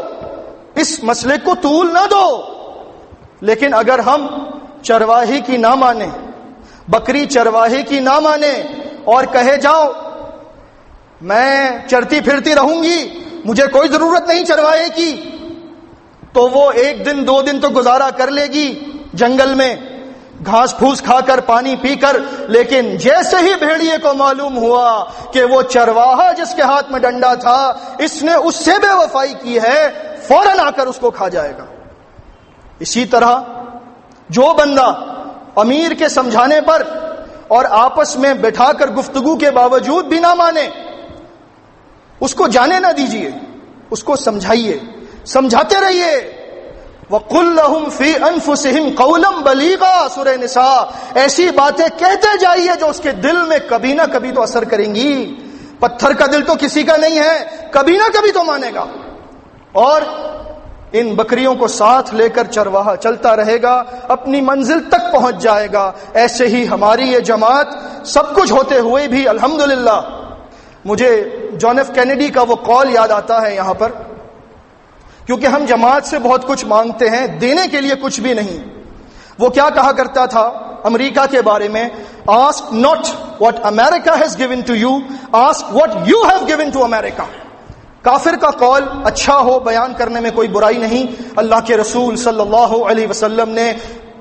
اس مسئلے کو طول نہ دو۔ لیکن اگر ہم چرواہے کی نہ مانیں، بکری چرواہے کی نہ مانے اور کہے جاؤ میں چرتی پھرتی رہوں گی، مجھے کوئی ضرورت نہیں چرواہے کی، تو وہ ایک دن دو دن تو گزارا کر لے گی جنگل میں گھاس پھوس کھا کر پانی پی کر، لیکن جیسے ہی بھیڑیے کو معلوم ہوا کہ وہ چرواہا جس کے ہاتھ میں ڈنڈا تھا اس نے اس سے بے وفائی کی ہے، فوراً آ کر اس کو کھا جائے گا۔ اسی طرح جو بندہ امیر کے سمجھانے پر اور آپس میں بٹھا کر گفتگو کے باوجود بھی نہ مانے، اس کو جانے نہ دیجیے، اس کو سمجھائیے، سمجھاتے رہیے۔ وَقُلْ لَهُمْ فِي أَنفُسِهِمْ قَوْلًا بَلِيغًا، سورہ نساء۔ ایسی باتیں کہتے جائیے جو اس کے دل میں کبھی نہ کبھی تو اثر کریں گی۔ پتھر کا دل تو کسی کا نہیں ہے، کبھی نہ کبھی تو مانے گا۔ اور ان بکریوں کو ساتھ لے کر چرواہا چلتا رہے گا، اپنی منزل تک پہنچ جائے گا۔ ایسے ہی ہماری یہ جماعت سب کچھ ہوتے ہوئے بھی الحمدللہ، مجھے جان ایف کینیڈی کا وہ قول یاد آتا ہے یہاں پر، کیونکہ ہم جماعت سے بہت کچھ مانگتے ہیں، دینے کے لیے کچھ بھی نہیں۔ وہ کیا کہا کرتا تھا امریکہ کے بارے میں؟ Ask not what America has given to you, ask what you have given to America. کافر کا قول اچھا ہو، بیان کرنے میں کوئی برائی نہیں۔ اللہ کے رسول صلی اللہ علیہ وسلم نے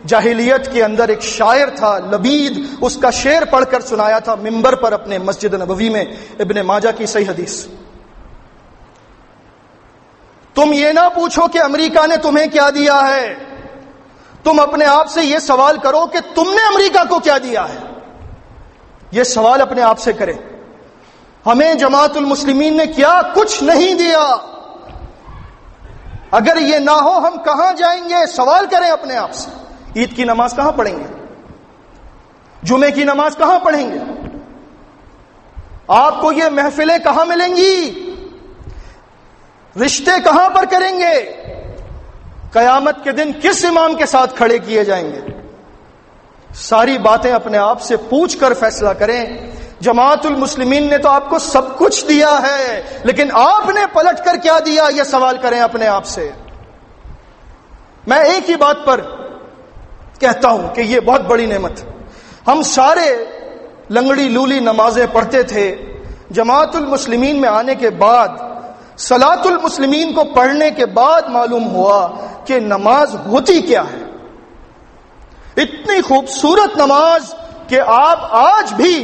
جاہلیت کے اندر ایک شاعر تھا لبید، اس کا شعر پڑھ کر سنایا تھا منبر پر اپنے مسجد نبوی میں، ابن ماجہ کی صحیح حدیث۔ تم یہ نہ پوچھو کہ امریکہ نے تمہیں کیا دیا ہے، تم اپنے آپ سے یہ سوال کرو کہ تم نے امریکہ کو کیا دیا ہے۔ یہ سوال اپنے آپ سے کریں۔ ہمیں جماعت المسلمین نے کیا؟ کچھ نہیں دیا۔ اگر یہ نہ ہو ہم کہاں جائیں گے؟ سوال کریں اپنے آپ سے۔ عید کی نماز کہاں پڑھیں گے؟ جمعے کی نماز کہاں پڑھیں گے؟ آپ کو یہ محفلیں کہاں ملیں گی؟ رشتے کہاں پر کریں گے؟ قیامت کے دن کس امام کے ساتھ کھڑے کیے جائیں گے؟ ساری باتیں اپنے آپ سے پوچھ کر فیصلہ کریں۔ جماعت المسلمین نے تو آپ کو سب کچھ دیا ہے، لیکن آپ نے پلٹ کر کیا دیا؟ یہ سوال کریں اپنے آپ سے۔ میں ایک ہی بات پر کہتا ہوں کہ یہ بہت بڑی نعمت۔ ہم سارے لنگڑی لولی نمازیں پڑھتے تھے، جماعت المسلمین میں آنے کے بعد، صلاۃ المسلمین کو پڑھنے کے بعد معلوم ہوا کہ نماز ہوتی کیا ہے۔ اتنی خوبصورت نماز کہ آپ آج بھی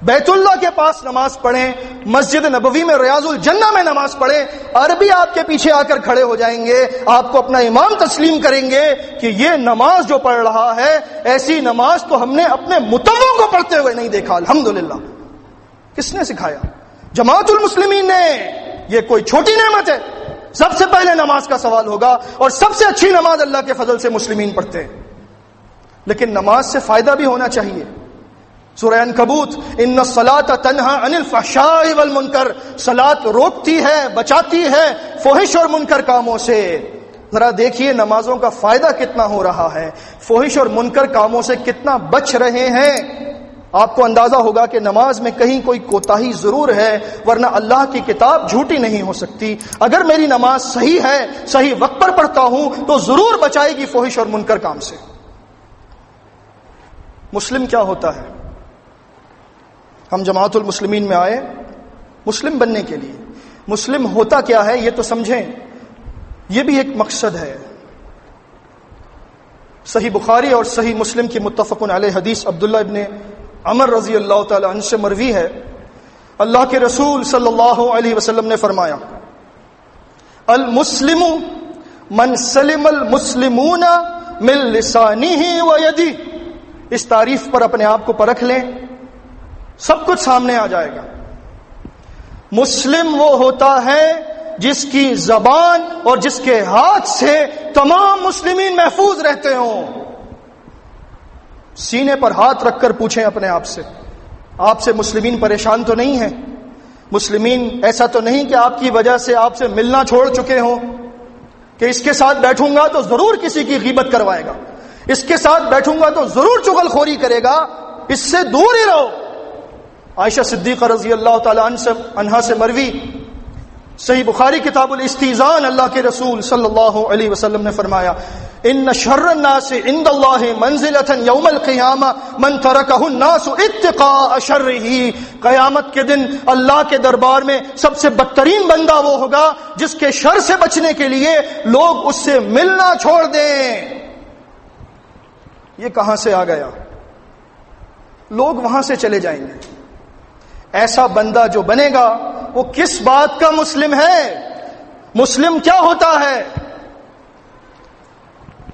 بیت اللہ کے پاس نماز پڑھیں، مسجد نبوی میں ریاض الجنہ میں نماز پڑھیں، عربی آپ کے پیچھے آ کر کھڑے ہو جائیں گے، آپ کو اپنا امام تسلیم کریں گے کہ یہ نماز جو پڑھ رہا ہے، ایسی نماز تو ہم نے اپنے متووں کو پڑھتے ہوئے نہیں دیکھا۔ الحمدللہ۔ کس نے سکھایا؟ جماعت المسلمین نے۔ یہ کوئی چھوٹی نعمت ہے؟ سب سے پہلے نماز کا سوال ہوگا، اور سب سے اچھی نماز اللہ کے فضل سے مسلمین پڑھتے ہیں۔ لیکن نماز سے فائدہ بھی ہونا چاہیے۔ سورہ عنکبوت، ان الصلاۃ تنہی عن الفحشاء والمنکر، صلاۃ روکتی ہے، بچاتی ہے فحش اور منکر کاموں سے۔ ذرا دیکھیے نمازوں کا فائدہ کتنا ہو رہا ہے، فحش اور منکر کاموں سے کتنا بچ رہے ہیں۔ آپ کو اندازہ ہوگا کہ نماز میں کہیں کوئی کوتاہی ضرور ہے، ورنہ اللہ کی کتاب جھوٹی نہیں ہو سکتی۔ اگر میری نماز صحیح ہے، صحیح وقت پر پڑھتا ہوں، تو ضرور بچائے گی فحش اور منکر کام سے۔ مسلم کیا ہوتا ہے؟ ہم جماعت المسلمین میں آئے مسلم بننے کے لیے۔ مسلم ہوتا کیا ہے یہ تو سمجھیں، یہ بھی ایک مقصد ہے۔ صحیح بخاری اور صحیح مسلم کی متفق علیہ حدیث عبداللہ ابن عمر رضی اللہ تعالی عنہ سے مروی ہے، اللہ کے رسول صلی اللہ علیہ وسلم نے فرمایا، المسلم من سلم المسلمون من لسانہ و یدہ۔ اس تعریف پر اپنے آپ کو پرکھ لیں، سب کچھ سامنے آ جائے گا۔ مسلم وہ ہوتا ہے جس کی زبان اور جس کے ہاتھ سے تمام مسلمین محفوظ رہتے ہوں. سینے پر ہاتھ رکھ کر پوچھیں اپنے آپ سے مسلمین پریشان تو نہیں ہیں؟ مسلمین ایسا تو نہیں کہ آپ کی وجہ سے آپ سے ملنا چھوڑ چکے ہوں کہ اس کے ساتھ بیٹھوں گا تو ضرور کسی کی غیبت کروائے گا, اس کے ساتھ بیٹھوں گا تو ضرور چغل خوری کرے گا, اس سے دور ہی رہو. عائشہ صدیقہ رضی اللہ تعالی عنہا سے مروی صحیح بخاری کتاب الاستیزان, اللہ کے رسول صلی اللہ علیہ وسلم نے فرمایا ان شر الناس عند اللہ منزلۃ یوم القیامہ من ترکہ الناس اتقاء شرہ. قیامت کے دن اللہ کے دربار میں سب سے بدترین بندہ وہ ہوگا جس کے شر سے بچنے کے لیے لوگ اس سے ملنا چھوڑ دیں. یہ کہاں سے آ گیا؟ لوگ وہاں سے چلے جائیں گے. ایسا بندہ جو بنے گا وہ کس بات کا مسلم ہے؟ مسلم کیا ہوتا ہے؟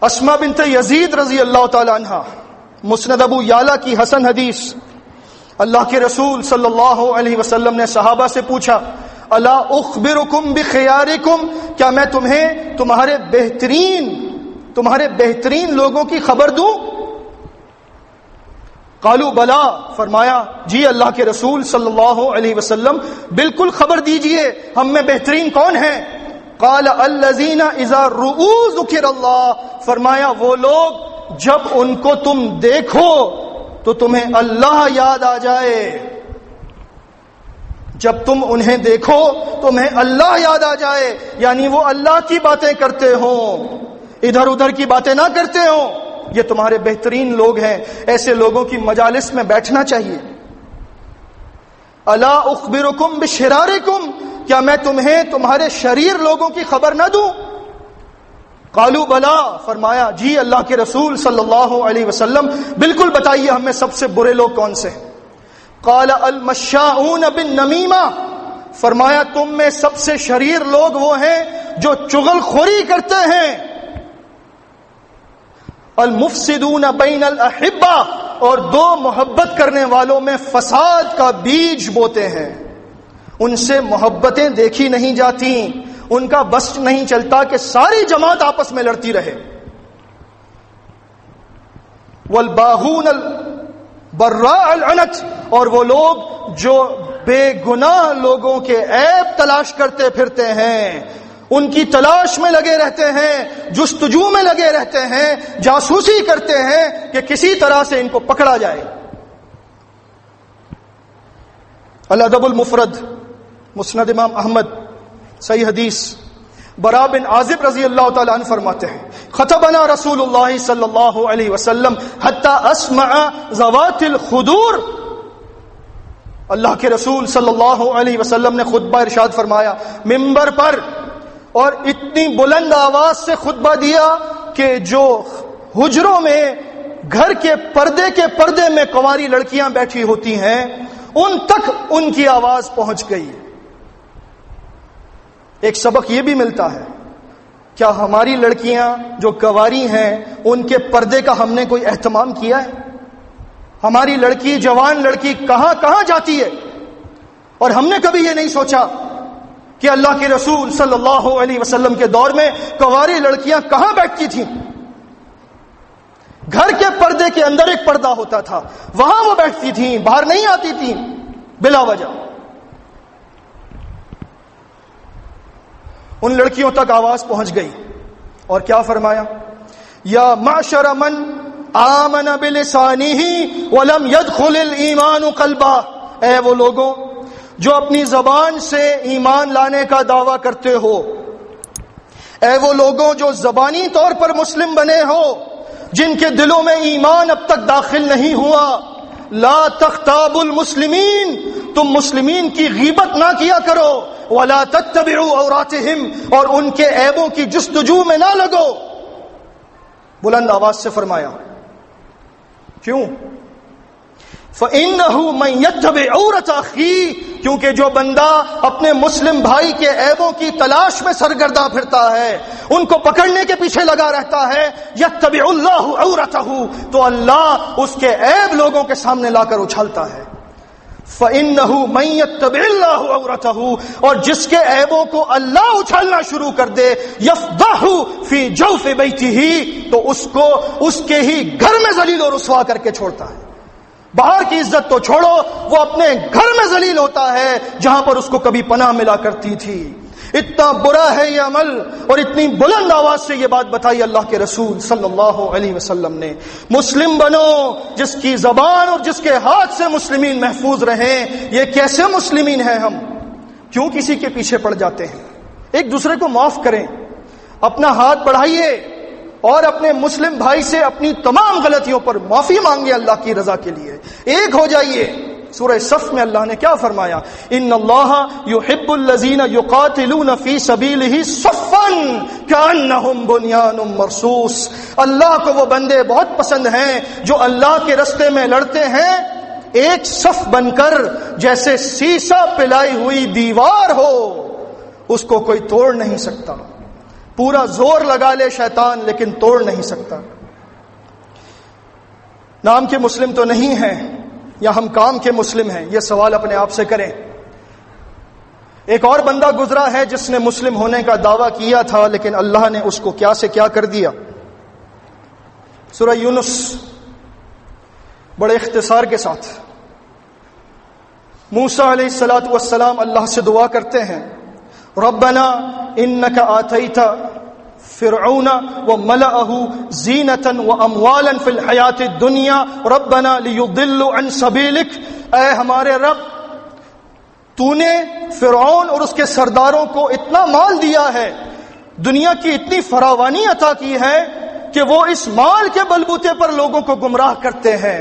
اسما بنت یزید رضی اللہ تعالی عنہ, مسند ابو یعلا کی حسن حدیث, اللہ کے رسول صلی اللہ علیہ وسلم نے صحابہ سے پوچھا الا اخبرکم بخیارکم, کیا میں تمہیں تمہارے بہترین لوگوں کی خبر دوں؟ قالوا بلا, فرمایا جی اللہ کے رسول صلی اللہ علیہ وسلم بالکل خبر دیجئے, ہم میں بہترین کون ہیں؟ قال الذین اذا رؤوا ذکر اللہ, فرمایا وہ لوگ جب ان کو تم دیکھو تو تمہیں اللہ یاد آ جائے. جب تم انہیں دیکھو تمہیں اللہ یاد آ جائے, یعنی وہ اللہ کی باتیں کرتے ہوں, ادھر ادھر کی باتیں نہ کرتے ہوں. یہ تمہارے بہترین لوگ ہیں, ایسے لوگوں کی مجالس میں بیٹھنا چاہیے. الا اخبرکم بشرارکم, کیا میں تمہیں تمہارے شریر لوگوں کی خبر نہ دوں؟ قالوا بلا, فرمایا جی اللہ کے رسول صلی اللہ علیہ وسلم بالکل بتائیے ہم میں سب سے برے لوگ کون سے ہیں؟ قال المشاؤون بالنمیمہ, فرمایا تم میں سب سے شریر لوگ وہ ہیں جو چغل خوری کرتے ہیں. المفسدون بین الاحبہ, اور دو محبت کرنے والوں میں فساد کا بیج بوتے ہیں. ان سے محبتیں دیکھی نہیں جاتی, ان کا بس نہیں چلتا کہ ساری جماعت آپس میں لڑتی رہے. والباغون البراء العنت, اور وہ لوگ جو بے گناہ لوگوں کے عیب تلاش کرتے پھرتے ہیں, ان کی تلاش میں لگے رہتے ہیں, جستجو میں لگے رہتے ہیں, جاسوسی کرتے ہیں کہ کسی طرح سے ان کو پکڑا جائے. الادب المفرد, مسند امام احمد, صحیح حدیث, برا بن عازب رضی اللہ تعالی عنہ فرماتے ہیں خطبنا رسول اللہ صلی اللہ علیہ وسلم حتی اسمع ذوات الخدور, اللہ کے رسول صلی اللہ علیہ وسلم نے خطبہ ارشاد فرمایا ممبر پر, اور اتنی بلند آواز سے خطبہ دیا کہ جو حجروں میں گھر کے پردے میں کنواری لڑکیاں بیٹھی ہوتی ہیں ان تک ان کی آواز پہنچ گئی. ایک سبق یہ بھی ملتا ہے, کیا ہماری لڑکیاں جو کنواری ہیں ان کے پردے کا ہم نے کوئی اہتمام کیا ہے؟ ہماری لڑکی, جوان لڑکی کہاں کہاں جاتی ہے, اور ہم نے کبھی یہ نہیں سوچا کہ اللہ کے رسول صلی اللہ علیہ وسلم کے دور میں کنواری لڑکیاں کہاں بیٹھتی تھیں؟ گھر کے پردے کے اندر ایک پردہ ہوتا تھا, وہاں وہ بیٹھتی تھیں, باہر نہیں آتی تھیں بلا وجہ. ان لڑکیوں تک آواز پہنچ گئی اور کیا فرمایا؟ یا معشر من آمن بلسانہ ولم يدخل الایمان قلبہ, اے وہ لوگوں جو اپنی زبان سے ایمان لانے کا دعویٰ کرتے ہو, اے وہ لوگوں جو زبانی طور پر مسلم بنے ہو, جن کے دلوں میں ایمان اب تک داخل نہیں ہوا, لا تغتابوا المسلمین, تم مسلمین کی غیبت نہ کیا کرو, ولا تتبعوا عوراتہم, اور ان کے عیبوں کی جستجو میں نہ لگو. بلند آواز سے فرمایا, کیوں؟ فَإِنَّهُ مَن يَتَّبِعْ عَوْرَةَ أَخِيهِ, کیونکہ جو بندہ اپنے مسلم بھائی کے عیبوں کی تلاش میں سرگرداں پھرتا ہے, ان کو پکڑنے کے پیچھے لگا رہتا ہے, يَتَّبِعُ اللَّهُ عَوْرَتَهُ, تو اللہ اس کے عیب لوگوں کے سامنے لا کر اچھالتا ہے. فَإِنَّهُ مَن يَتَّبِعِ اللَّهُ عَوْرَتَهُ، اور جس کے عیبوں کو اللہ اچھالنا شروع کر دے، يَفْضَحُ فِي جَوْفِ بَيْتِهِ، تو اس کو اس کے ہی گھر میں ذلیل و رسوا کر کے چھوڑتا ہے۔ باہر کی عزت تو چھوڑو، وہ اپنے گھر میں ذلیل ہوتا ہے جہاں پر اس کو کبھی پناہ ملا کرتی تھی۔ اتنا برا ہے یہ عمل، اور اتنی بلند آواز سے یہ بات بتائی اللہ کے رسول صلی اللہ علیہ وسلم نے۔ مسلم بنو، جس کی زبان اور جس کے ہاتھ سے مسلمین محفوظ رہیں۔ یہ کیسے مسلمین ہیں ہم؟ کیوں کسی کے پیچھے پڑ جاتے ہیں؟ ایک دوسرے کو معاف کریں، اپنا ہاتھ بڑھائیے اور اپنے مسلم بھائی سے اپنی تمام غلطیوں پر معافی مانگے اللہ کی رضا کے لیے، ایک ہو جائیے۔ سورہ صف میں اللہ نے کیا فرمایا؟ ان اللہ یحب الذین یقاتلون فی سبیلہ صفا کانہم بنیان مرصوص، اللہ کو وہ بندے بہت پسند ہیں جو اللہ کے راستے میں لڑتے ہیں ایک صف بن کر، جیسے سیسا پلائی ہوئی دیوار ہو، اس کو کوئی توڑ نہیں سکتا، پورا زور لگا لے شیطان لیکن توڑ نہیں سکتا۔ نام کے مسلم تو نہیں ہیں یا ہم کام کے مسلم ہیں؟ یہ سوال اپنے آپ سے کریں۔ ایک اور بندہ گزرا ہے جس نے مسلم ہونے کا دعویٰ کیا تھا، لیکن اللہ نے اس کو کیا سے کیا کر دیا۔ سورہ یونس بڑے اختصار کے ساتھ موسیٰ علیہ السلام اللہ سے دعا کرتے ہیں، ربنا انک آتیت فرعون وملأه زینة واموالا فی الحیات الدنیا ربنا لیضلوا عن سبیلک، اے ہمارے رب تو نے فرعون اور اس کے سرداروں کو اتنا مال دیا ہے، دنیا کی اتنی فراوانی عطا کی ہے کہ وہ اس مال کے بلبوتے پر لوگوں کو گمراہ کرتے ہیں۔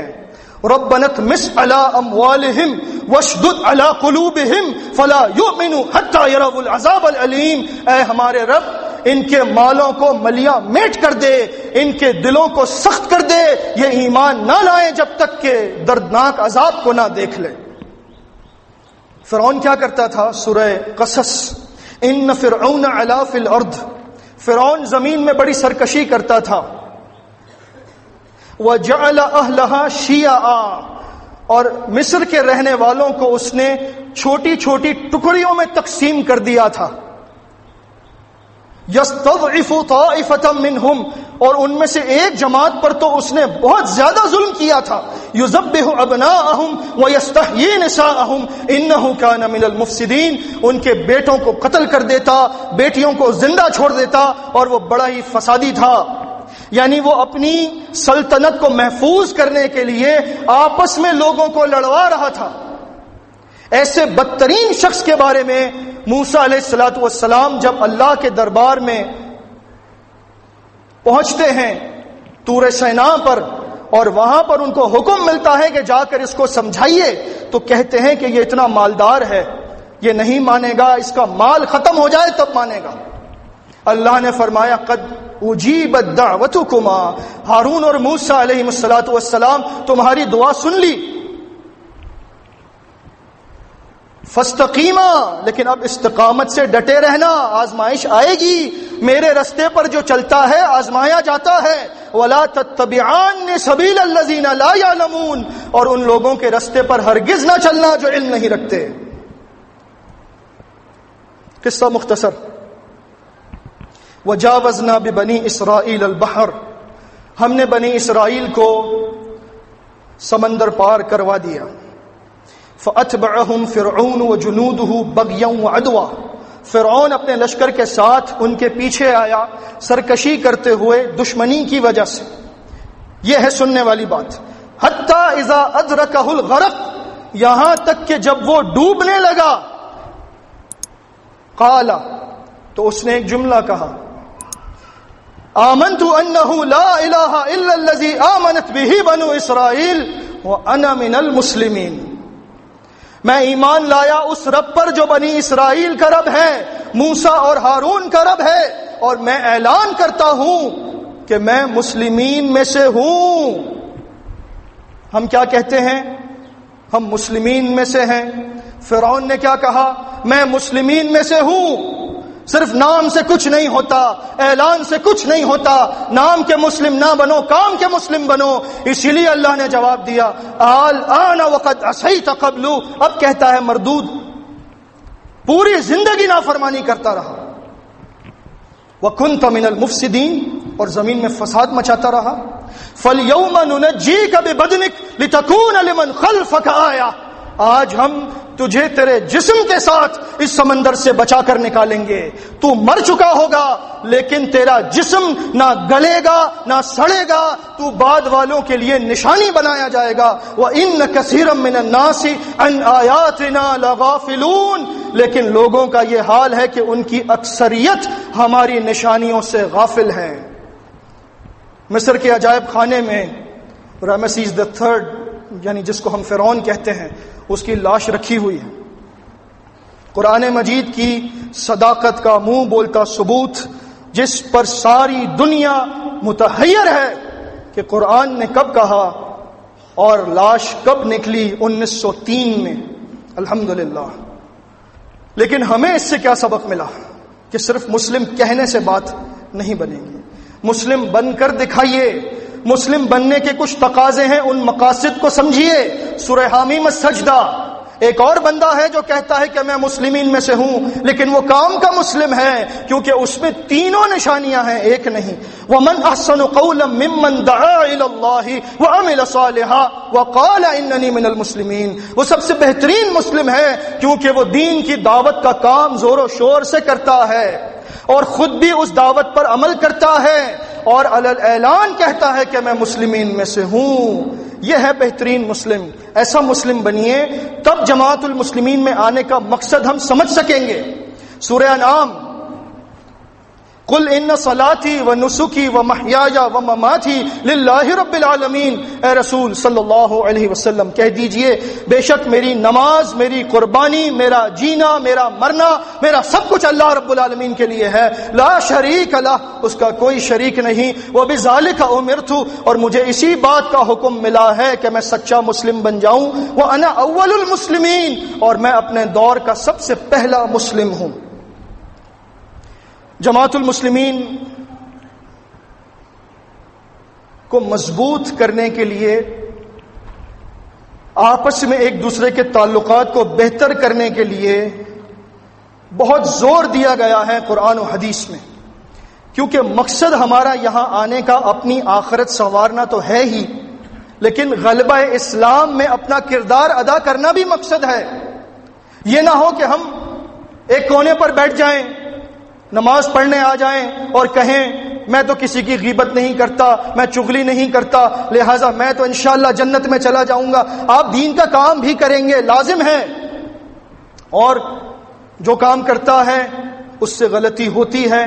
ربنا اطمس على اموالهم واشدد على قلوبهم فلا يؤمنوا حتى يروا العذاب العلیم، اے ہمارے رب ان کے مالوں کو ملیاں میٹ کر دے، ان کے دلوں کو سخت کر دے، یہ ایمان نہ لائیں جب تک کہ دردناک عذاب کو نہ دیکھ لیں۔ فرعون کیا کرتا تھا؟ سورہ قصص، ان فرعون علا فی الارض، فرعون زمین میں بڑی سرکشی کرتا تھا، وجعل اہلہا شیعا، اور مصر کے رہنے والوں کو اس نے چھوٹی چھوٹی ٹکڑیوں میں تقسیم کر دیا تھا، یستضعف طائفة منہم، اور ان میں سے ایک جماعت پر تو اس نے بہت زیادہ ظلم کیا تھا، یذبح ابناءہم ویستحیی نساءہم انہ کان من المفسدین، ان کے بیٹوں کو قتل کر دیتا، بیٹیوں کو زندہ چھوڑ دیتا، اور وہ بڑا ہی فسادی تھا۔ یعنی وہ اپنی سلطنت کو محفوظ کرنے کے لیے آپس میں لوگوں کو لڑوا رہا تھا۔ ایسے بدترین شخص کے بارے میں موسیٰ علیہ السلام جب اللہ کے دربار میں پہنچتے ہیں طور سینا پر، اور وہاں پر ان کو حکم ملتا ہے کہ جا کر اس کو سمجھائیے، تو کہتے ہیں کہ یہ اتنا مالدار ہے، یہ نہیں مانے گا، اس کا مال ختم ہو جائے تب مانے گا۔ اللہ نے فرمایا قد اجیبت دعوتکما، ہارون اور موسیٰ علیہ السلام تمہاری دعا سن لی، فاستقیما، لیکن اب استقامت سے ڈٹے رہنا، آزمائش آئے گی، میرے رستے پر جو چلتا ہے آزمایا جاتا ہے، ولا تتبعان سبیل الذین لا یعلمون، اور ان لوگوں کے رستے پر ہرگز نہ چلنا جو علم نہیں رکھتے۔ قصہ مختصر، وجاوزنا ببنی اسرائیل البحر، ہم نے بنی اسرائیل کو سمندر پار کروا دیا، فَأَتْبَعَهُمْ فِرْعَوْنُ وَجُنُودُهُ بَغْيًا وَعَدْوًا، فرعون اپنے لشکر کے ساتھ ان کے پیچھے آیا سرکشی کرتے ہوئے دشمنی کی وجہ سے۔ یہ ہے سننے والی بات۔ حَتَّى إِذَا أَدْرَكَهُ الْغَرَقُ، یہاں تک کہ جب وہ ڈوبنے لگا، قَالَ، تو اس نے ایک جملہ کہا، آمنت انہ لا الہ الا الذی آمنت بہ بنو اسرائیل وانا من المسلمین، میں ایمان لایا اس رب پر جو بنی اسرائیل کا رب ہے، موسیٰ اور ہارون کا رب ہے، اور میں اعلان کرتا ہوں کہ میں مسلمین میں سے ہوں۔ ہم کیا کہتے ہیں؟ ہم مسلمین میں سے ہیں۔ فرعون نے کیا کہا؟ میں مسلمین میں سے ہوں۔ صرف نام سے کچھ نہیں ہوتا، اعلان سے کچھ نہیں ہوتا، نام کے مسلم نہ بنو، کام کے مسلم بنو۔ اسی لیے اللہ نے جواب دیا الآن وقد عصیت قبل، اب کہتا ہے مردود، پوری زندگی نافرمانی کرتا رہا، وَكُنْتَ مِنَ الْمُفْسِدِينَ، اور زمین میں فساد مچاتا رہا۔ فَالْيَوْمَ نُنَجِّيكَ بِبَدْنِكَ لِتَكُونَ لِمَنْ خَلْفَكَ آیَةً، آج ہم تجھے تیرے جسم کے ساتھ اس سمندر سے بچا کر نکالیں گے۔ تو مر چکا ہوگا لیکن تیرا جسم نہ گلے گا نہ سڑے گا، تو بعد والوں کے لیے نشانی بنایا جائے گا۔ وَإِنَّ كَثِيرًا مِّنَ النَّاسِ عَنْ آيَاتِنَا لَغَافِلُونَ، لیکن لوگوں کا یہ حال ہے کہ ان کی اکثریت ہماری نشانیوں سے غافل ہیں۔ مصر کے عجائب خانے میں رامسیس III، یعنی جس کو ہم فرعون کہتے ہیں، اس کی لاش رکھی ہوئی ہے۔ قرآن مجید کی صداقت کا منہ بولتا ثبوت، جس پر ساری دنیا متحیر ہے کہ قرآن نے کب کہا اور لاش کب نکلی، 1903 میں، الحمدللہ۔ لیکن ہمیں اس سے کیا سبق ملا کہ صرف مسلم کہنے سے بات نہیں بنے گی، مسلم بن کر دکھائیے۔ مسلم بننے کے کچھ تقاضے ہیں، ان مقاصد کو سمجھیے۔ سورہ حامیم السجدہ، ایک اور بندہ ہے جو کہتا ہے کہ میں مسلمین میں سے ہوں، لیکن وہ کام کا مسلم ہے، کیونکہ اس میں تینوں نشانیاں ہیں، ایک نہیں۔ وَمَنْ أَحْسَنُ قَوْلًا مِّمَّنْ دَعَا إِلَى اللَّهِ وَعَمِلَ صَالِحًا وَقَالَ إِنَّنِي مِنَ الْمُسْلِمِينَ، وہ سب سے بہترین مسلم ہے کیونکہ وہ دین کی دعوت کا کام زور و شور سے کرتا ہے اور خود بھی اس دعوت پر عمل کرتا ہے اور علی الاعلان کہتا ہے کہ میں مسلمین میں سے ہوں۔ یہ ہے بہترین مسلم۔ ایسا مسلم بنیے، تب جماعت المسلمین میں آنے کا مقصد ہم سمجھ سکیں گے۔ سورہ انعام، قل ان صلاتي ونسكي ومحياي ومماتي لله رب العالمین، اے رسول صلی اللہ علیہ وسلم کہہ دیجئے بے شک میری نماز، میری قربانی، میرا جینا، میرا مرنا، میرا سب کچھ اللہ رب العالمین کے لیے ہے، لا شریک لہ، اس کا کوئی شریک نہیں، وبذالک امرت، اور مجھے اسی بات کا حکم ملا ہے کہ میں سچا مسلم بن جاؤں، وانا اول المسلمین، اور میں اپنے دور کا سب سے پہلا مسلم ہوں۔ جماعت المسلمین کو مضبوط کرنے کے لیے، آپس میں ایک دوسرے کے تعلقات کو بہتر کرنے کے لیے بہت زور دیا گیا ہے قرآن و حدیث میں، کیونکہ مقصد ہمارا یہاں آنے کا اپنی آخرت سنوارنا تو ہے ہی، لیکن غلبہ اسلام میں اپنا کردار ادا کرنا بھی مقصد ہے۔ یہ نہ ہو کہ ہم ایک کونے پر بیٹھ جائیں، نماز پڑھنے آ جائیں اور کہیں میں تو کسی کی غیبت نہیں کرتا، میں چغلی نہیں کرتا، لہٰذا میں تو انشاءاللہ جنت میں چلا جاؤں گا۔ آپ دین کا کام بھی کریں گے، لازم ہے، اور جو کام کرتا ہے اس سے غلطی ہوتی ہے،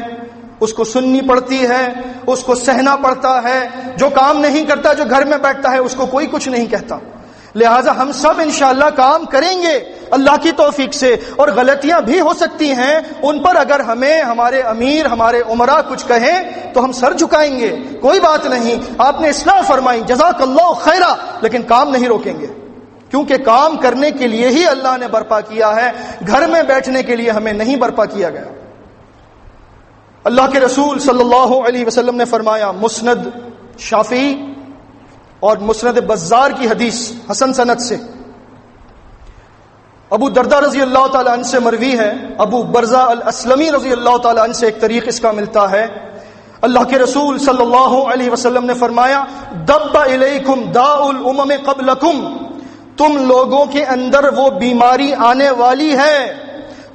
اس کو سننی پڑتی ہے، اس کو سہنا پڑتا ہے۔ جو کام نہیں کرتا، جو گھر میں بیٹھتا ہے، اس کو کوئی کچھ نہیں کہتا۔ لہٰذا ہم سب انشاءاللہ کام کریں گے اللہ کی توفیق سے، اور غلطیاں بھی ہو سکتی ہیں، ان پر اگر ہمیں ہمارے امیر، ہمارے عمراء کچھ کہیں تو ہم سر جھکائیں گے، کوئی بات نہیں، آپ نے اصلاح فرمائی، جزاک اللہ خیرہ، لیکن کام نہیں روکیں گے، کیونکہ کام کرنے کے لیے ہی اللہ نے برپا کیا ہے، گھر میں بیٹھنے کے لیے ہمیں نہیں برپا کیا گیا۔ اللہ کے رسول صلی اللہ علیہ وسلم نے فرمایا، مسند شافعی اور مسند بزار کی حدیث حسن سند سے، ابو دردہ رضی اللہ تعالی عنہ سے مروی ہے، ابو برزہ الاسلمی رضی اللہ تعالی عنہ سے ایک طریق اس کا ملتا ہے، اللہ کے رسول صلی اللہ علیہ وسلم نے فرمایا، دب الیکم داء الامم قبلکم، تم لوگوں کے اندر وہ بیماری آنے والی ہے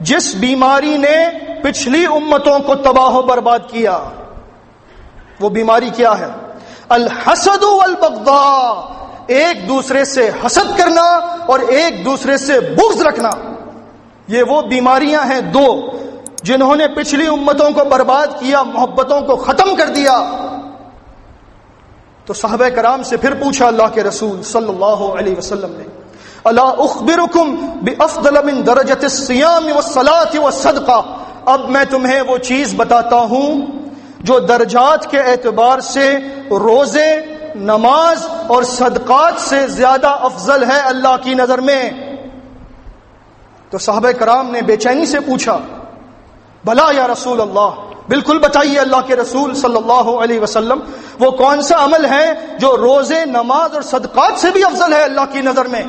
جس بیماری نے پچھلی امتوں کو تباہ و برباد کیا۔ وہ بیماری کیا ہے؟ الحسد والبغضاء، ایک دوسرے سے حسد کرنا اور ایک دوسرے سے بغض رکھنا، یہ وہ بیماریاں ہیں دو جنہوں نے پچھلی امتوں کو برباد کیا، محبتوں کو ختم کر دیا۔ تو صحابہ کرام سے پھر پوچھا اللہ کے رسول صلی اللہ علیہ وسلم نے، الا اخبرکم بافضل من درجۃ الصیام والصلاۃ والصدقہ، اب میں تمہیں وہ چیز بتاتا ہوں جو درجات کے اعتبار سے روزے، نماز اور صدقات سے زیادہ افضل ہے اللہ کی نظر میں۔ تو صحابہ کرام نے بے چینی سے پوچھا، بلا یا رسول اللہ، بالکل بتائیے اللہ کے رسول صلی اللہ علیہ وسلم، وہ کون سا عمل ہے جو روزے، نماز اور صدقات سے بھی افضل ہے اللہ کی نظر میں؟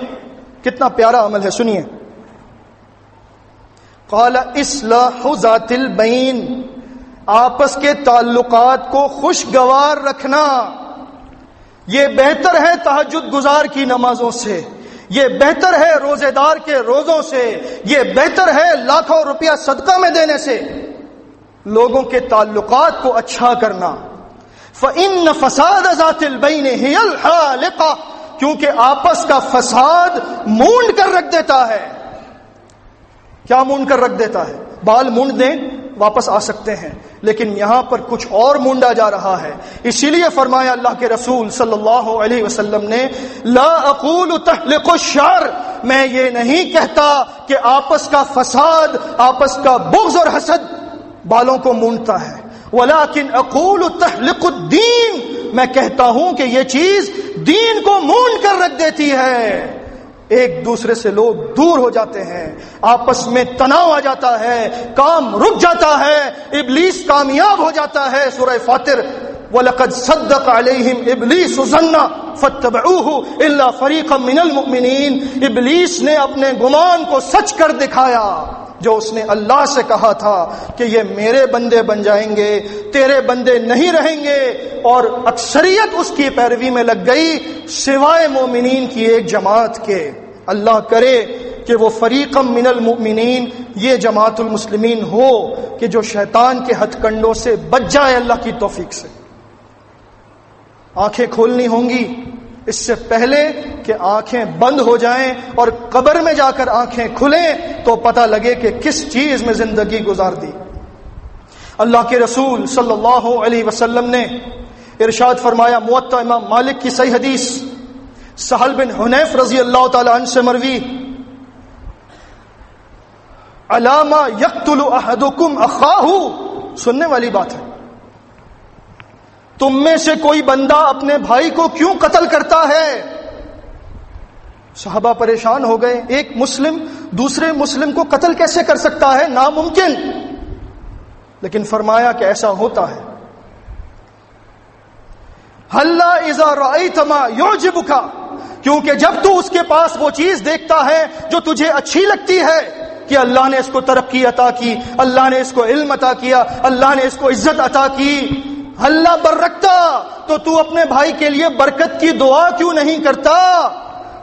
کتنا پیارا عمل ہے، سنیے. قال اصلاح ذات البین، آپس کے تعلقات کو خوشگوار رکھنا. یہ بہتر ہے تہجد گزار کی نمازوں سے، یہ بہتر ہے روزے دار کے روزوں سے، یہ بہتر ہے لاکھوں روپیہ صدقہ میں دینے سے. لوگوں کے تعلقات کو اچھا کرنا. فإن فساد ذات البین ہی الحالقہ، کیونکہ آپس کا فساد مونڈ کر رکھ دیتا ہے. کیا مونڈ کر رکھ دیتا ہے؟ بال مونڈ دیں واپس آ سکتے ہیں، لیکن یہاں پر کچھ اور مونڈا جا رہا ہے. اسی لیے فرمایا اللہ کے رسول صلی اللہ علیہ وسلم نے، لا اقول تحلق الشعر، میں یہ نہیں کہتا کہ آپس کا فساد، آپس کا بغض اور حسد بالوں کو مونڈتا ہے، ولیکن اقول تحلق الدین، میں کہتا ہوں کہ یہ چیز دین کو مونڈ کر رکھ دیتی ہے. ایک دوسرے سے لوگ دور ہو جاتے ہیں، آپس میں تناؤ آ جاتا ہے، کام رک جاتا ہے، ابلیس کامیاب ہو جاتا ہے. سورہ فاطر، وَلَقَدْ صَدَّقَ عَلَيْهِمْ إِبْلِيسُ ظَنَّ فَاتَّبَعُوهُ إِلَّا فَرِيقًا مِّنَ الْمُؤْمِنِينَ، ابلیس نے اپنے گمان کو سچ کر دکھایا جو اس نے اللہ سے کہا تھا کہ یہ میرے بندے بن جائیں گے، تیرے بندے نہیں رہیں گے، اور اکثریت اس کی پیروی میں لگ گئی سوائے مومنین کی ایک جماعت کے. اللہ کرے کہ وہ فریقم من المؤمنین، یہ جماعت المسلمین ہو کہ جو شیطان کے ہتھ کنڈوں سے بچ جائے اللہ کی توفیق سے. آنکھیں کھولنی ہوں گی اس سے پہلے کہ آنکھیں بند ہو جائیں اور قبر میں جا کر آنکھیں کھلیں تو پتہ لگے کہ کس چیز میں زندگی گزار دی. اللہ کے رسول صلی اللہ علیہ وسلم نے ارشاد فرمایا، موطا امام مالک کی صحیح حدیث، سہل بن حنیف رضی اللہ تعالی عنہ سے مروی، علامہ یقتل احدکم اخاہ، سننے والی بات ہے، تم میں سے کوئی بندہ اپنے بھائی کو کیوں قتل کرتا ہے؟ صحابہ پریشان ہو گئے، ایک مسلم دوسرے مسلم کو قتل کیسے کر سکتا ہے؟ ناممکن. لیکن فرمایا کہ ایسا ہوتا ہے. ہلا اذا رأیت ما یعجبک، کیونکہ جب تو اس کے پاس وہ چیز دیکھتا ہے جو تجھے اچھی لگتی ہے کہ اللہ نے اس کو ترقی عطا کی، اللہ نے اس کو علم عطا کیا، اللہ نے اس کو عزت عطا کی، اللہ برکتا، تو اپنے بھائی کے لیے برکت کی دعا کیوں نہیں کرتا؟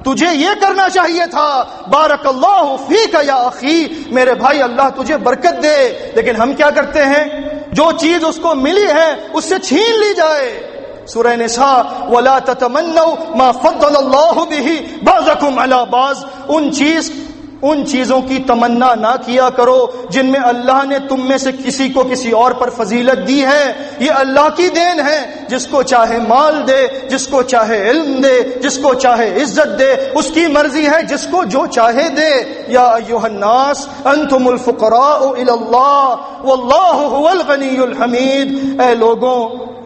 تجھے یہ کرنا چاہیے تھا، بارک اللہ فیک یا اخی، میرے بھائی اللہ تجھے برکت دے. لیکن ہم کیا کرتے ہیں؟ جو چیز اس کو ملی ہے اس سے چھین لی جائے. سورہ نساء، وَلَا تَتَمَنَّوْا مَا فَضَّلَ اللَّهُ بِهِ بَعْضَكُمْ عَلَى بَعْضٍ، ان چیزوں کی تمنا نہ کیا کرو جن میں اللہ نے تم میں سے کسی کو کسی اور پر فضیلت دی ہے. یہ اللہ کی دین ہے، جس کو چاہے مال دے، جس کو چاہے علم دے، جس کو چاہے عزت دے، اس کی مرضی ہے، جس کو جو چاہے دے. یا ایھا الناس انتم الفقراء الی اللہ واللہ هو الغنی الحمید، اے لوگوں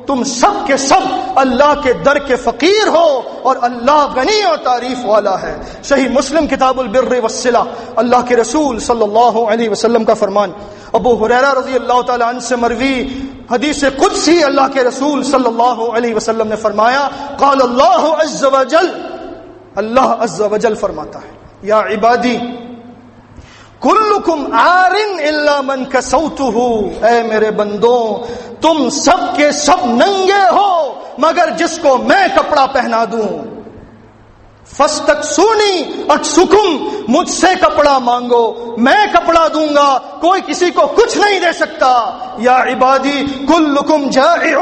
تم سب کے سب اللہ کے در کے فقیر ہو اور اللہ غنی اور تعریف والا ہے. صحیح مسلم کتاب البر والصلہ، اللہ کے رسول صلی اللہ علیہ وسلم کا فرمان. ابو ہریرہ رضی اللہ تعالی عنہ سے مروی حدیث قدسی، اللہ کے رسول صلی اللہ علیہ وسلم نے فرمایا، قال اللہ عز وجل، اللہ عز وجل فرماتا ہے، یا عبادی کلکم عار الا من کسوتہ، اے میرے بندوں تم سب کے سب ننگے ہو مگر جس کو میں کپڑا پہنا دوں. فاستکسونی اکسکم، مجھ سے کپڑا مانگو میں کپڑا دوں گا، کوئی کسی کو کچھ نہیں دے سکتا. یا عبادی کلکم جائع،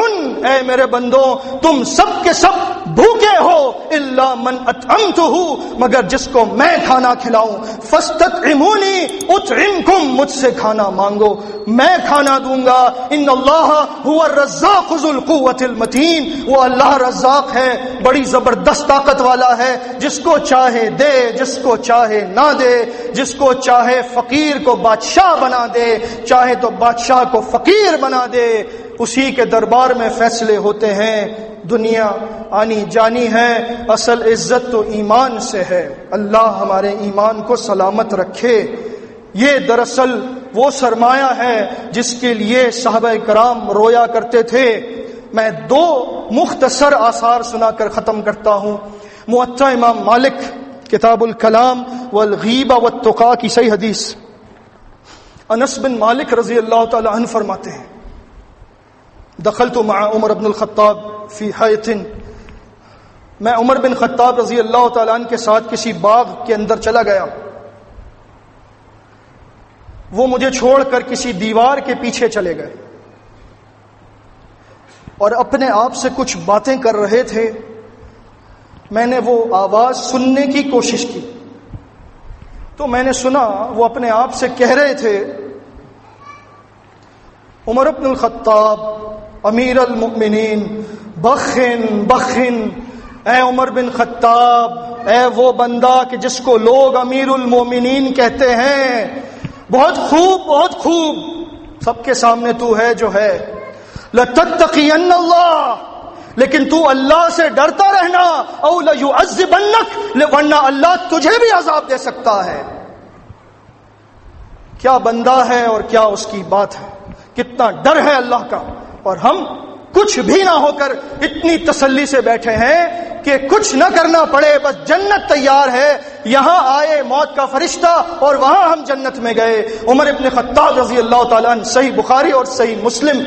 اے میرے بندوں تم سب کے سب بھوکے ہو، الا من اطعمتہ، مگر جس کو میں کھانا کھلاؤں. فاستطعمونی اطعمکم، مجھ سے کھانا مانگو میں کھانا دوں گا. ان اللہ هو الرزاق ذو القوة المتین، وہ اللہ رزاق ہے، بڑی زبردست طاقت والا ہے، جس کو چاہے دے، جس کو چاہے نہ دے، جس کو چاہے فقیر کو بادشاہ بنا دے، چاہے تو بادشاہ کو فقیر بنا دے. اسی کے دربار میں فیصلے ہوتے ہیں. دنیا آنی جانی ہے، اصل عزت تو ایمان سے ہے. اللہ ہمارے ایمان کو سلامت رکھے. یہ دراصل وہ سرمایہ ہے جس کے لیے صحابہ کرام رویا کرتے تھے۔ میں 2 مختصر آثار سنا کر ختم کرتا ہوں۔ موطا امام مالک کتاب الکلام والغیبہ والتقا کی صحیح حدیث، انس بن مالک رضی اللہ تعالی عنہ فرماتے ہیں دخلت مع عمر بن الخطاب فی حیط، میں عمر بن خطاب رضی اللہ تعالی عنہ کے ساتھ کسی باغ کے اندر چلا گیا، وہ مجھے چھوڑ کر کسی دیوار کے پیچھے چلے گئے اور اپنے آپ سے کچھ باتیں کر رہے تھے۔ میں نے وہ آواز سننے کی کوشش کی تو میں نے سنا وہ اپنے آپ سے کہہ رہے تھے، عمر بن الخطاب امیر المؤمنین بخن بخن، اے عمر بن خطاب، اے وہ بندہ کہ جس کو لوگ امیر المؤمنین کہتے ہیں، بہت خوب بہت خوب، سب کے سامنے تو ہے جو ہے، لَتَتَّقِيَنَّ اللَّهَ، لیکن تو اللہ سے ڈرتا رہنا، او لَيُعَذِّبَنَّكَ، ورنہ اللہ تجھے بھی عذاب دے سکتا ہے۔ کیا بندہ ہے اور کیا اس کی بات ہے، کتنا ڈر ہے اللہ کا، اور ہم کچھ بھی نہ ہو کر اتنی تسلی سے بیٹھے ہیں کہ کچھ نہ کرنا پڑے، بس جنت تیار ہے، یہاں آئے موت کا فرشتہ اور وہاں ہم جنت میں گئے۔ عمر ابن خطاب رضی اللہ تعالیٰ عنہ، صحیح بخاری اور صحیح مسلم،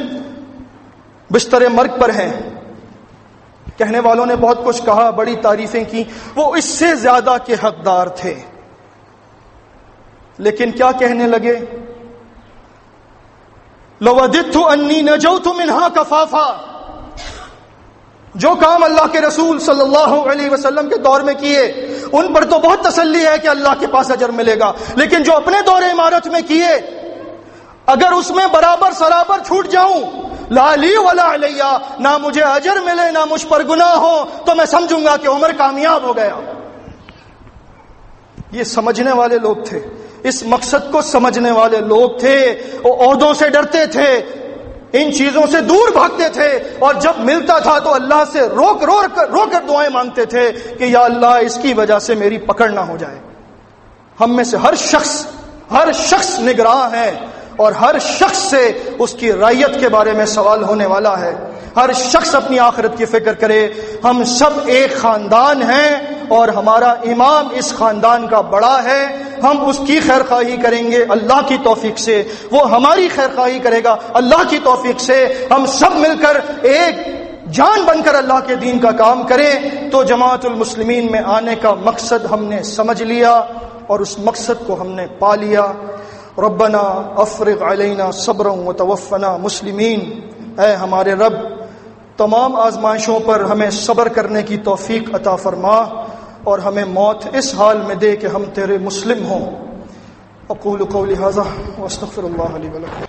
بستر مرگ پر ہیں۔ کہنے والوں نے بہت کچھ کہا، بڑی تعریفیں کی، وہ اس سے زیادہ کے حقدار تھے، لیکن کیا کہنے لگے، لَوَدِدْتُ أَنِّي نَجَوْتُ مِنْهَا كَفَافًا، جو کام اللہ کے رسول صلی اللہ علیہ وسلم کے دور میں کیے ان پر تو بہت تسلی ہے کہ اللہ کے پاس اجر ملے گا، لیکن جو اپنے دور عمارت میں کیے، اگر اس میں برابر سرابر چھوٹ جاؤں، لا لی ولا علیہ، نہ مجھے اجر ملے نہ مجھ پر گناہ ہو، تو میں سمجھوں گا کہ عمر کامیاب ہو گیا۔ یہ سمجھنے والے لوگ تھے، اس مقصد کو سمجھنے والے لوگ تھے، وہ عہدوں سے ڈرتے تھے، ان چیزوں سے دور بھاگتے تھے، اور جب ملتا تھا تو اللہ سے رو کر دعائیں مانگتے تھے کہ یا اللہ اس کی وجہ سے میری پکڑ نہ ہو جائے۔ ہم میں سے ہر شخص نگراں ہے، اور ہر شخص سے اس کی رعیت کے بارے میں سوال ہونے والا ہے۔ ہر شخص اپنی آخرت کی فکر کرے۔ ہم سب ایک خاندان ہیں اور ہمارا امام اس خاندان کا بڑا ہے، ہم اس کی خیر خواہی کریں گے اللہ کی توفیق سے، وہ ہماری خیر خواہی کرے گا اللہ کی توفیق سے۔ ہم سب مل کر ایک جان بن کر اللہ کے دین کا کام کریں تو جماعت المسلمین میں آنے کا مقصد ہم نے سمجھ لیا اور اس مقصد کو ہم نے پا لیا۔ ربنا افرغ علینا صبرا وتوفنا مسلمین، اے ہمارے رب تمام آزمائشوں پر ہمیں صبر کرنے کی توفیق عطا فرما اور ہمیں موت اس حال میں دے کہ ہم تیرے مسلم ہوں۔ اقول قولی ھذا واستغفر اللہ لی ولکم۔